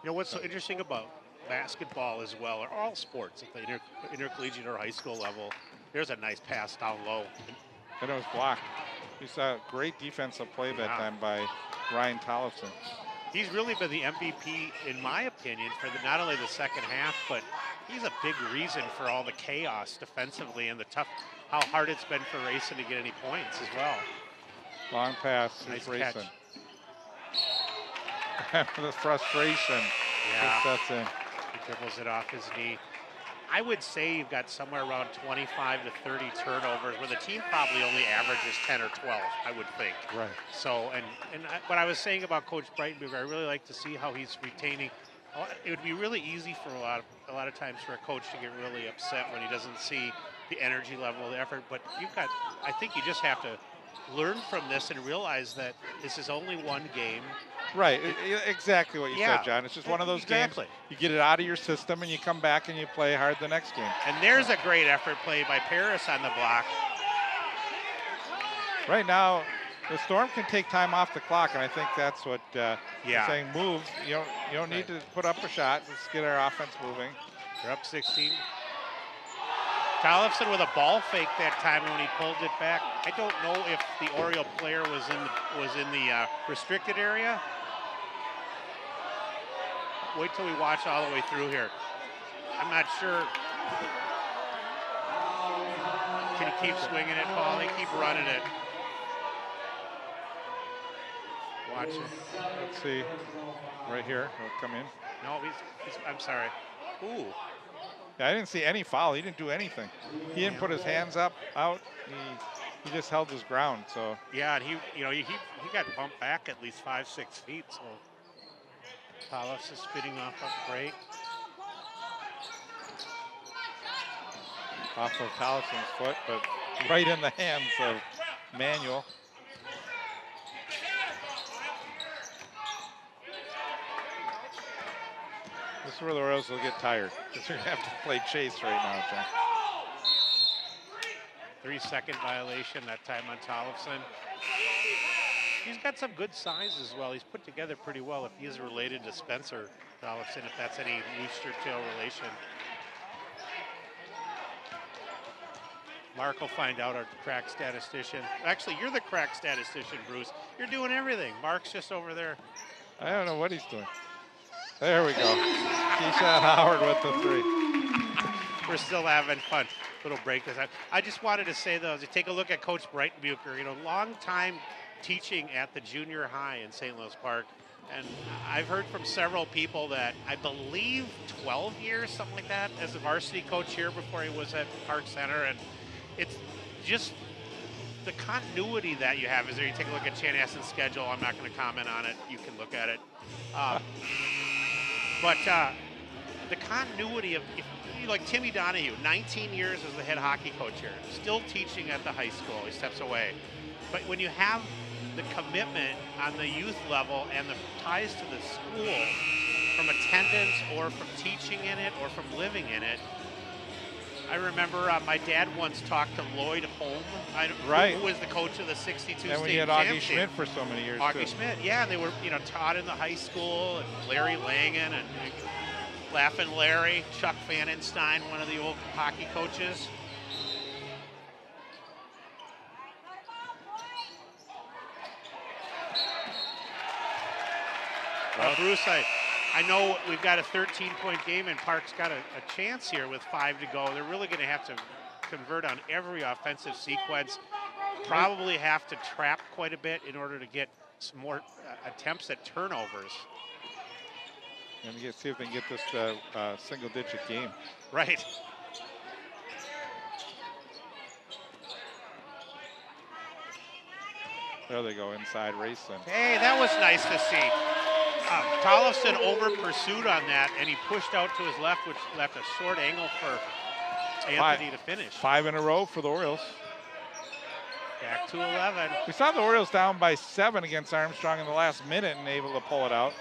B: You know what's so interesting about basketball as well, or all sports at the intercollegiate or high school level, there's a nice pass down low.
A: And it was blocked. You saw a great defensive play that time by Ryan Tollefson.
B: He's really been the MVP, in my opinion, for not only the second half, but he's a big reason for all the chaos defensively and how hard it's been for Rayson to get any points as well.
A: Long pass,
B: nice
A: Rayson. The frustration sets in.
B: He dribbles it off his knee. I would say you've got somewhere around 25 to 30 turnovers, where the team probably only averages 10 or 12, I would think.
A: Right.
B: So, what I was saying about Coach Breitenbrucher, I really like to see how he's retaining. It would be really easy for a lot of times for a coach to get really upset when he doesn't see the energy level, the effort. But I think you just have to learn from this and realize that this is only one game.
A: Right, exactly what you said, John. It's just one of those games. You get it out of your system and you come back and you play hard the next game.
B: And there's a great effort play by Paris on the block.
A: Right now, the Storm can take time off the clock, and I think that's what you're saying. Move. You don't need to put up a shot. Let's get our offense moving.
B: They're up 16. Tollefson with a ball fake that time when he pulled it back. I don't know if the Oriole player was in the restricted area. Wait till we watch all the way through here. I'm not sure. Can he keep swinging it, Paul? They keep running it. Watch it.
A: Let's see. Right here. He'll come in.
B: No, I'm sorry. Ooh.
A: Yeah, I didn't see any foul. He didn't do anything. He didn't put his hands out. He just held his ground. So
B: yeah, and he got bumped back at least 5-6 feet. So Palos is spitting off a break.
A: Off of Tollison's foot, but right in the hands of Manuel. This is where the Royals will get tired, because they're going to have to play chase right now, John.
B: 3-second violation that time on Tollefson. He's got some good size as well. He's put together pretty well if he is related to Spencer Tollefson, if that's any rooster tail relation. Mark will find out, our crack statistician. Actually, you're the crack statistician, Bruce. You're doing everything. Mark's just over there.
A: I don't know what he's doing. There we go. Keyshawn Howard with the 3.
B: We're still having fun. Little break. I just wanted to say, though, as you take a look at Coach Breitenbrucher, long time teaching at the junior high in St. Louis Park. And I've heard from several people that I believe 12 years, something like that, as a varsity coach here before he was at Park Center. And it's just the continuity that you have. Is there? You take a look at Chanhassen's schedule. I'm not going to comment on it. You can look at it. But the continuity of, like Timmy Donahue, 19 years as the head hockey coach here, still teaching at the high school. He steps away. But when you have the commitment on the youth level and the ties to the school from attendance or from teaching in it or from living in it, I remember my dad once talked to Lloyd Holm, who was the coach of the 62 state
A: and when you had Augie Schmidt for so many years,
B: Augie Schmidt, yeah, and they were taught in the high school, and Larry Langen and Laughing Larry, Chuck Vandenstein, one of the old hockey coaches. Bruce, I know we've got a 13-point game, and Park's got a chance here with 5 to go. They're really going to have to convert on every offensive sequence. Probably have to trap quite a bit in order to get some more attempts at turnovers.
A: And see if they can get this to a single-digit game.
B: Right.
A: There they go, inside racing.
B: Hey, that was nice to see. Tollefson over-pursued on that, and he pushed out to his left, which left a short angle for Anthony to finish.
A: 5 in a row for the Orioles.
B: Back to 11.
A: We saw the Orioles down by 7 against Armstrong in the last minute and able to pull it out.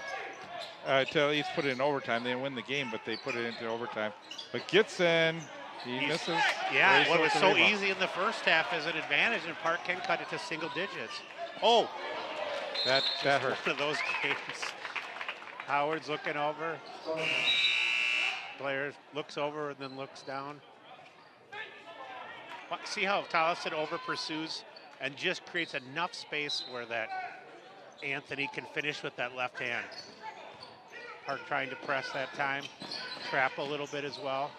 A: To at least put it in overtime. They didn't win the game, but they put it into overtime. But Gitson, he misses.
B: Yeah, what was so easy in the first half is an advantage, and Park can cut it to single digits. Oh,
A: that hurt.
B: One of those games. Howard's looking over. Blair looks over and then looks down. See how Tollefson over pursues and just creates enough space where that Anthony can finish with that left hand. Park trying to press that time, trap a little bit as well.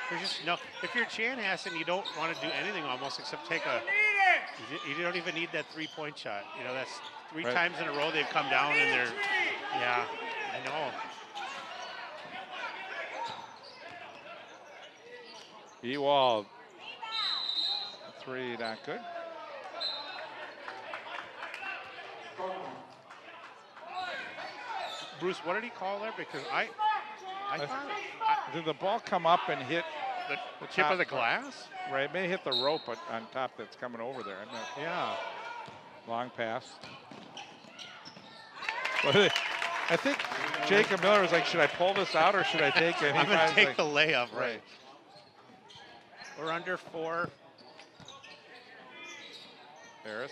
B: There's just no, if you're Chanhassen, you don't want to do anything almost except take you don't even need that 3-point shot. You know, that's 3 times in a row they've come down and they're, yeah, I know.
A: Ewald, 3, not good.
B: Bruce, what did he call there? Because I thought
A: did the ball come up and hit
B: the tip of the glass?
A: Right, it may hit the rope on top that's coming over there. I'm not,
B: yeah.
A: Long pass. But I think Jacob Miller was like, should I pull this out or should I take it?
B: I'm going to take the layup, right. We're under 4.
A: Harris.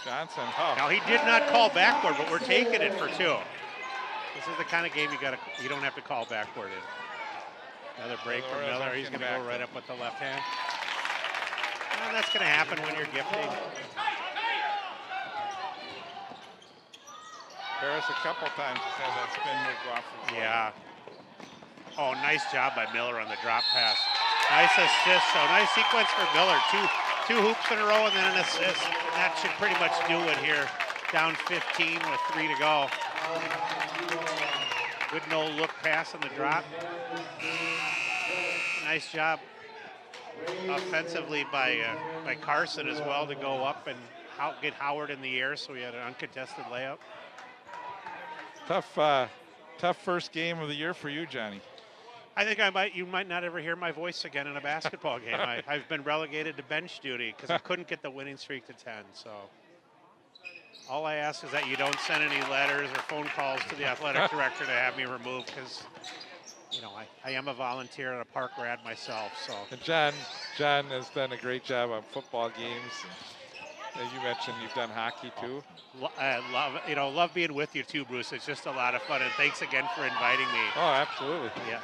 A: Johnson. Oh.
B: Now he did not call backward, but we're taking it for 2. This is the kind of game you don't have to call backward in. Another break from Miller. He's going to go right up with the left hand. Well, that's going to happen when you're gifting.
A: Harris a couple times has had that spin move go off.
B: Yeah. Oh, nice job by Miller on the drop pass. Nice assist. So nice sequence for Miller. Two hoops in a row and then an assist. That should pretty much do it here. Down 15 with 3 to go. Good no-look pass on the drop. Nice job offensively by Carson as well to go up and get Howard in the air, so we had an uncontested layup.
A: Tough first game of the year for you, Johnny.
B: I think you might not ever hear my voice again in a basketball game. I've been relegated to bench duty because I couldn't get the winning streak to 10. So all I ask is that you don't send any letters or phone calls to the athletic director to have me removed because, you know, I am a volunteer and a park grad myself. So.
A: And John has done a great job on football games. As you mentioned, you've done hockey too.
B: I love being with you too, Bruce. It's just a lot of fun, and thanks again for inviting me.
A: Oh, absolutely.
B: Yeah.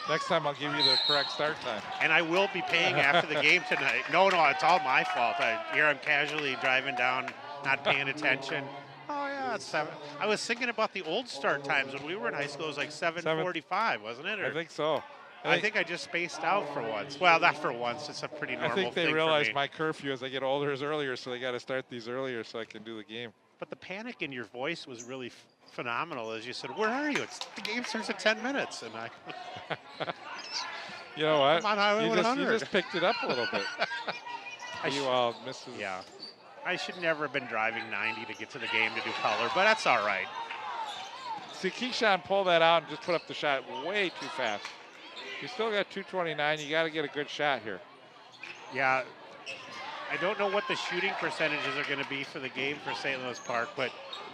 A: Next time I'll give you the correct start time.
B: And I will be paying after the game tonight. No, it's all my fault. I'm casually driving down, not paying attention. Oh yeah, it's 7. I was thinking about the old start times when we were in high school. It was like 7:45, wasn't it?
A: I think so.
B: I think I just spaced out for once. Well, not for once. It's a pretty normal thing.
A: I think they realized my curfew as I get older is earlier, so they got to start these earlier so I can do the game.
B: But the panic in your voice was really phenomenal as you said, "Where are you? The game starts in 10 minutes." And
A: you know what?
B: I'm on Highway 100.
A: You just picked it up a little bit. You all missed it.
B: Yeah. I should never have been driving 90 to get to the game to do color, but that's all right.
A: See, Keyshawn pulled that out and just put up the shot way too fast. You still got 229. You got to get a good shot here.
B: Yeah. I don't know what the shooting percentages are going to be for the game for St. Louis Park, but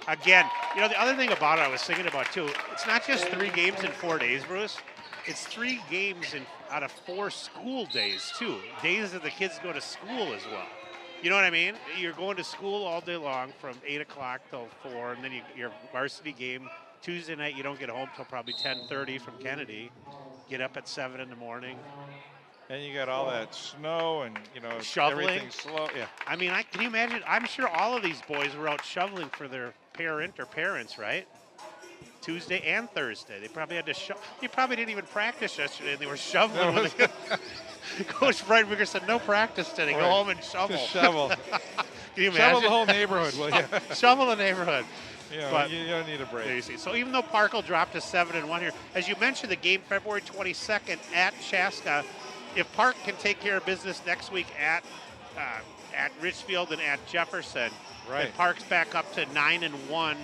B: again, you know, the other thing about it I was thinking about too, it's not just 3 games in 4 days, Bruce. It's 3 games out of 4 school days too. Days that the kids go to school as well. You know what I mean? You're going to school all day long from 8 o'clock till 4, and then your varsity game Tuesday night. You don't get home till probably 10:30 from Kennedy. Get up at 7 in the morning.
A: And you got all that snow and,
B: Shoveling.
A: everything's slow. Yeah.
B: I mean, can you imagine? I'm sure all of these boys were out shoveling for their parent or parents, right? Tuesday and Thursday. They probably had to They probably didn't even practice yesterday, and they were shoveling. Coach Freidberger said, no practice today. Go home and shovel.
A: Just shovel.
B: Can you imagine?
A: Shovel the whole neighborhood, will you?
B: Shovel the neighborhood.
A: But you don't need a break.
B: There you see. So even though Park will drop to 7-1 here, as you mentioned, the game February 22nd at Chaska. If Park can take care of business next week at Richfield and at Jefferson,
A: right?
B: Park's back up to 9-1.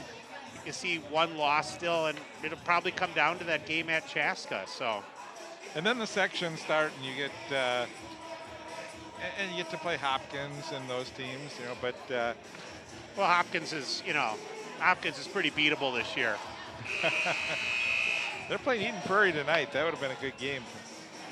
B: You see one loss still, and it'll probably come down to that game at Chaska. So,
A: and then the sections start, and you get you get to play Hopkins and those teams, But
B: well, Hopkins is pretty beatable this year.
A: They're playing Eden Prairie tonight. That would have been a good game.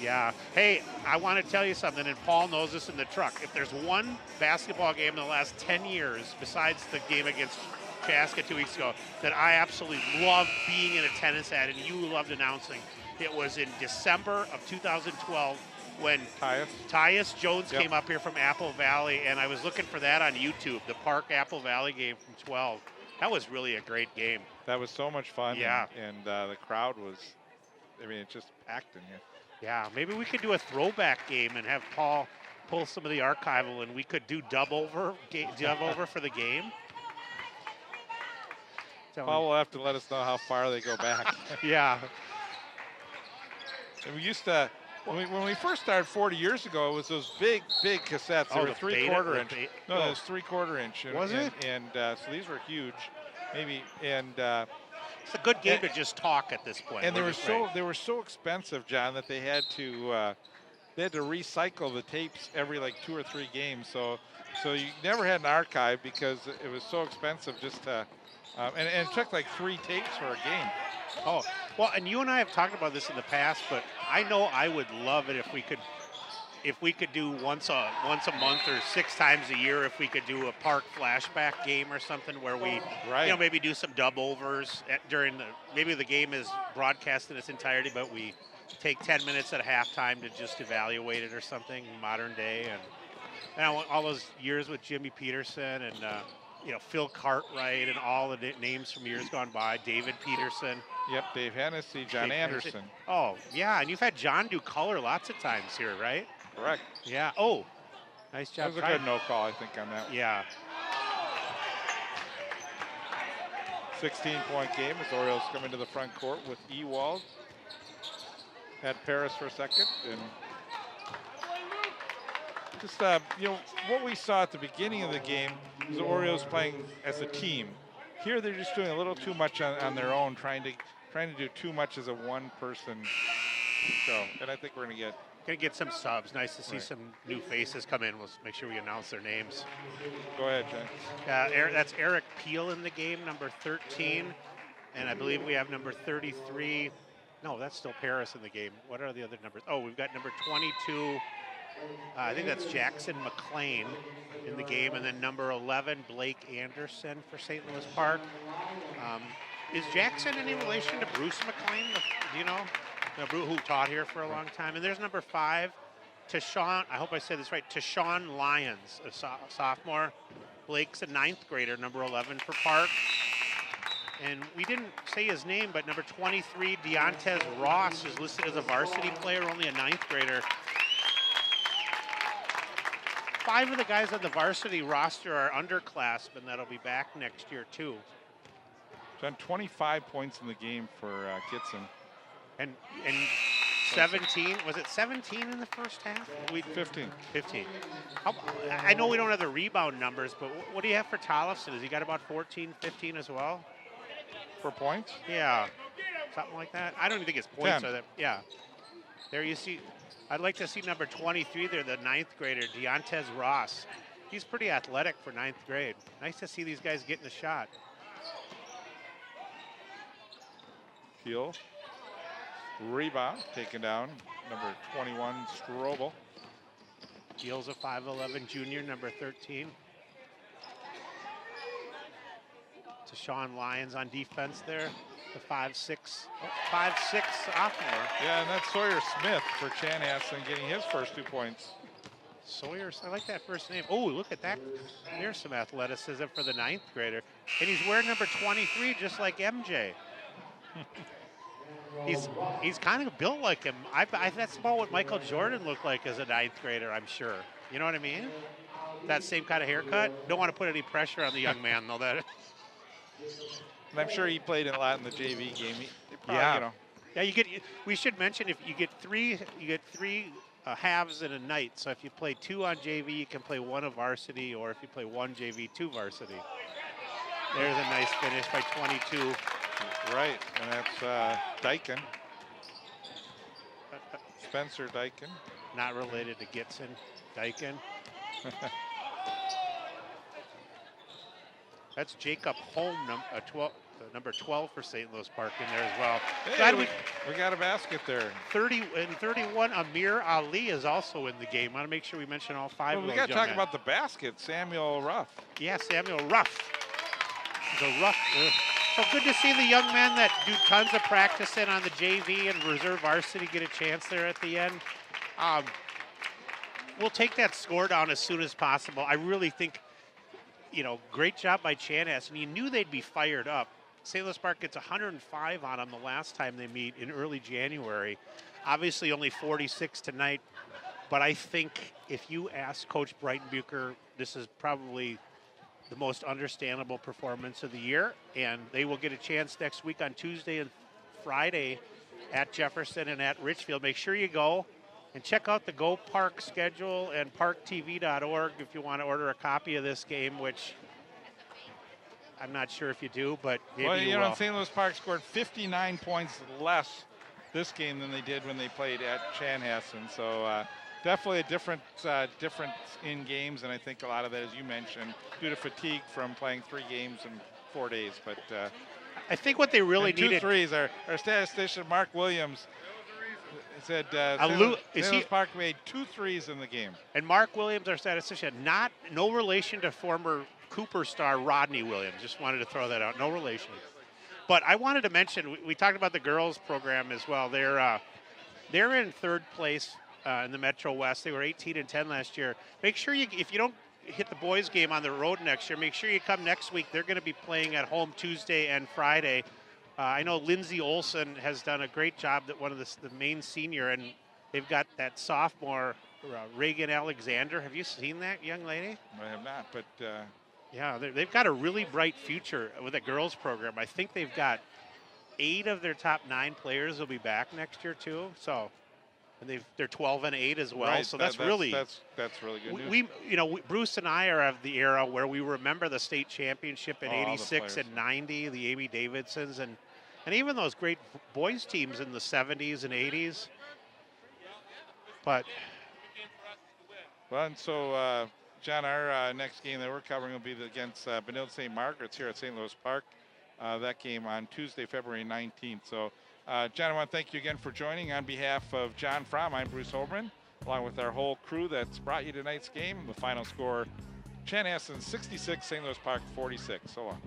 B: Yeah. Hey, I want to tell you something, and Paul knows this in the truck. If there's one basketball game in the last 10 years, besides the game against Chaska 2 weeks ago, that I absolutely love being in attendance at, and you loved announcing, it was in December of 2012 when Tyus Jones came up here from Apple Valley, and I was looking for that on YouTube, the Park Apple Valley game from 12. That was really a great game.
A: That was so much fun.
B: Yeah.
A: And the crowd was, it just packed in here.
B: Yeah, maybe we could do a throwback game and have Paul pull some of the archival, and we could do dub over for the game.
A: Paul will have to let us know how far they go back.
B: Yeah.
A: And we used to, when we first started 40 years ago, it was those big cassettes. They were 3/4 inch. No, it was 3/4 inch.
B: Was it?
A: And so these were huge, maybe. And
B: it's a good game to just talk at this point.
A: And they were so expensive, John, that they had to recycle the tapes every like 2 or 3 games. So you never had an archive because it was so expensive just to. And it took like 3 tapes for a game.
B: Oh, well, and you and I have talked about this in the past, but I know I would love it if we could do once a month or 6 times a year, if we could do a Park flashback game or something where we, maybe do some dub overs maybe the game is broadcast in its entirety, but we take 10 minutes at halftime to just evaluate it or something, modern day, and I want all those years with Jimmy Peterson and, Phil Cartwright and all the names from years gone by, David Peterson.
A: Yep, Dave Hennessy, John Anderson.
B: Oh, yeah, and you've had John do color lots of times here, right?
A: Correct.
B: Yeah. Oh, nice job.
A: That was a good no call, I think, on that one.
B: Yeah.
A: 16-point game as Orioles come into the front court with Ewald. Had Paris for a second, and just what we saw at the beginning of the game was the Orioles playing as a team. Here they're just doing a little too much on their own, trying to do too much as a one-person show. And I think we're gonna get
B: some subs. Nice to see some new faces come in. We'll make sure we announce their names.
A: Go ahead, Jen.
B: That's Eric Peel in the game, number 13, and I believe we have number 33. No, that's still Paris in the game. What are the other numbers? Oh, we've got number 22. I think that's Jackson McLean in the game, and then number 11, Blake Anderson for St. Louis Park. Is Jackson any relation to Bruce McLean? Do you know? Who taught here for a long time? And there's number 5, Tashawn. I hope I said this right. Tashawn Lyons, a sophomore. Blake's a 9th grader, number 11 for Park. And we didn't say his name, but number 23, Deontez Ross, is listed as a varsity player, only a 9th grader. 5 of the guys on the varsity roster are underclassmen that'll be back next year, too.
A: Done 25 points in the game for Kitson.
B: And 17, was it 17 in the first half?
A: 15.
B: 15. I know we don't have the rebound numbers, but what do you have for Tollefson? Has he got about 14, 15 as well?
A: For points?
B: Yeah, something like that. I don't even think his points
A: 10.
B: are that. Yeah. There you see. I'd like to see number 23 there, the 9th grader, Deontez Ross. He's pretty athletic for 9th grade. Nice to see these guys getting a shot.
A: Heel. Rebound taken down, number 21, Strobel.
B: Heel's a 5'11 junior, number 13. Sean Lyons on defense there, the 5'6" sophomore.
A: Yeah, and that's Sawyer Smith for Chanhassen getting his first 2 points.
B: Sawyers, I like that first name. Oh, look at that. There's some athleticism for the 9th grader. And he's wearing number 23 just like MJ. He's kind of built like him. That's about what Michael Jordan looked like as a 9th grader, I'm sure. You know what I mean? That same kind of haircut. Don't want to put any pressure on the young man, though. That.
A: And I'm sure he played a lot in the JV game.
B: Yeah.
A: You know.
B: Yeah, we should mention if you get three halves in a night. So if you play 2 on JV, you can play 1 of varsity, or if you play 1 JV, 2 varsity. There's a nice finish by 22.
A: Right, and that's Dyken. Spencer Dyken.
B: Not related to Gitson. Dyken. That's Jacob Holm, number 12 for St. Louis Park in there as well.
A: Hey, we got a basket there.
B: 31, Amir Ali is also in the game. I want to make sure we mention all 5 of those.
A: We got to talk
B: men.
A: about the basket, Samuel Ruff.
B: Yeah, Samuel Ruff. He's a rough. So good to see the young men that do tons of practicing on the JV and reserve varsity get a chance there at the end. We'll take that score down as soon as possible. I really think, great job by Chanhassen. You knew they'd be fired up. St. Louis Park gets 105 on them the last time they meet in early January. Obviously only 46 tonight, but I think if you ask Coach Breitenbucher, this is probably the most understandable performance of the year, and they will get a chance next week on Tuesday and Friday at Jefferson and at Richfield. Make sure you go and check out the Go Park schedule and ParkTV.org if you want to order a copy of this game, which I'm not sure if you do, but maybe you will.
A: St. Louis Park scored 59 points less this game than they did when they played at Chanhassen. So definitely a difference in games, and I think a lot of that, as you mentioned, due to fatigue from playing 3 games in 4 days. But
B: I think what they really needed.
A: 2 threes. Our statistician Mark Williams said St. Louis Park made 2 threes in the game.
B: And Mark Williams, our statistician, no relation to former Cooper star Rodney Williams. Just wanted to throw that out. No relation. But I wanted to mention, we talked about the girls program as well. They're in 3rd place in the Metro West. They were 18-10 last year. Make sure if you don't hit the boys game on the road next year, make sure you come next week. They're going to be playing at home Tuesday and Friday. I know Lindsay Olson has done a great job, that one of the main senior, and they've got that sophomore, Reagan Alexander. Have you seen that young lady?
A: I have not, but
B: yeah, they've got a really bright future with a girls program. I think they've got 8 of their top 9 players will be back next year too. So, and they're 12-8 as well.
A: Right,
B: so that's really
A: good news.
B: Bruce and I are of the era where we remember the state championship in '86 and '90, the Amy Davidsons, and even those great boys teams in the '70s and '80s. But
A: and so. John, our next game that we're covering will be against Benilde St. Margaret's here at St. Louis Park. That game on Tuesday, February 19th. So, John, I want to thank you again for joining. On behalf of John Fromm, I'm Bruce Holman, along with our whole crew that's brought you tonight's game. The final score, Chanhassen 66, St. Louis Park 46. So long.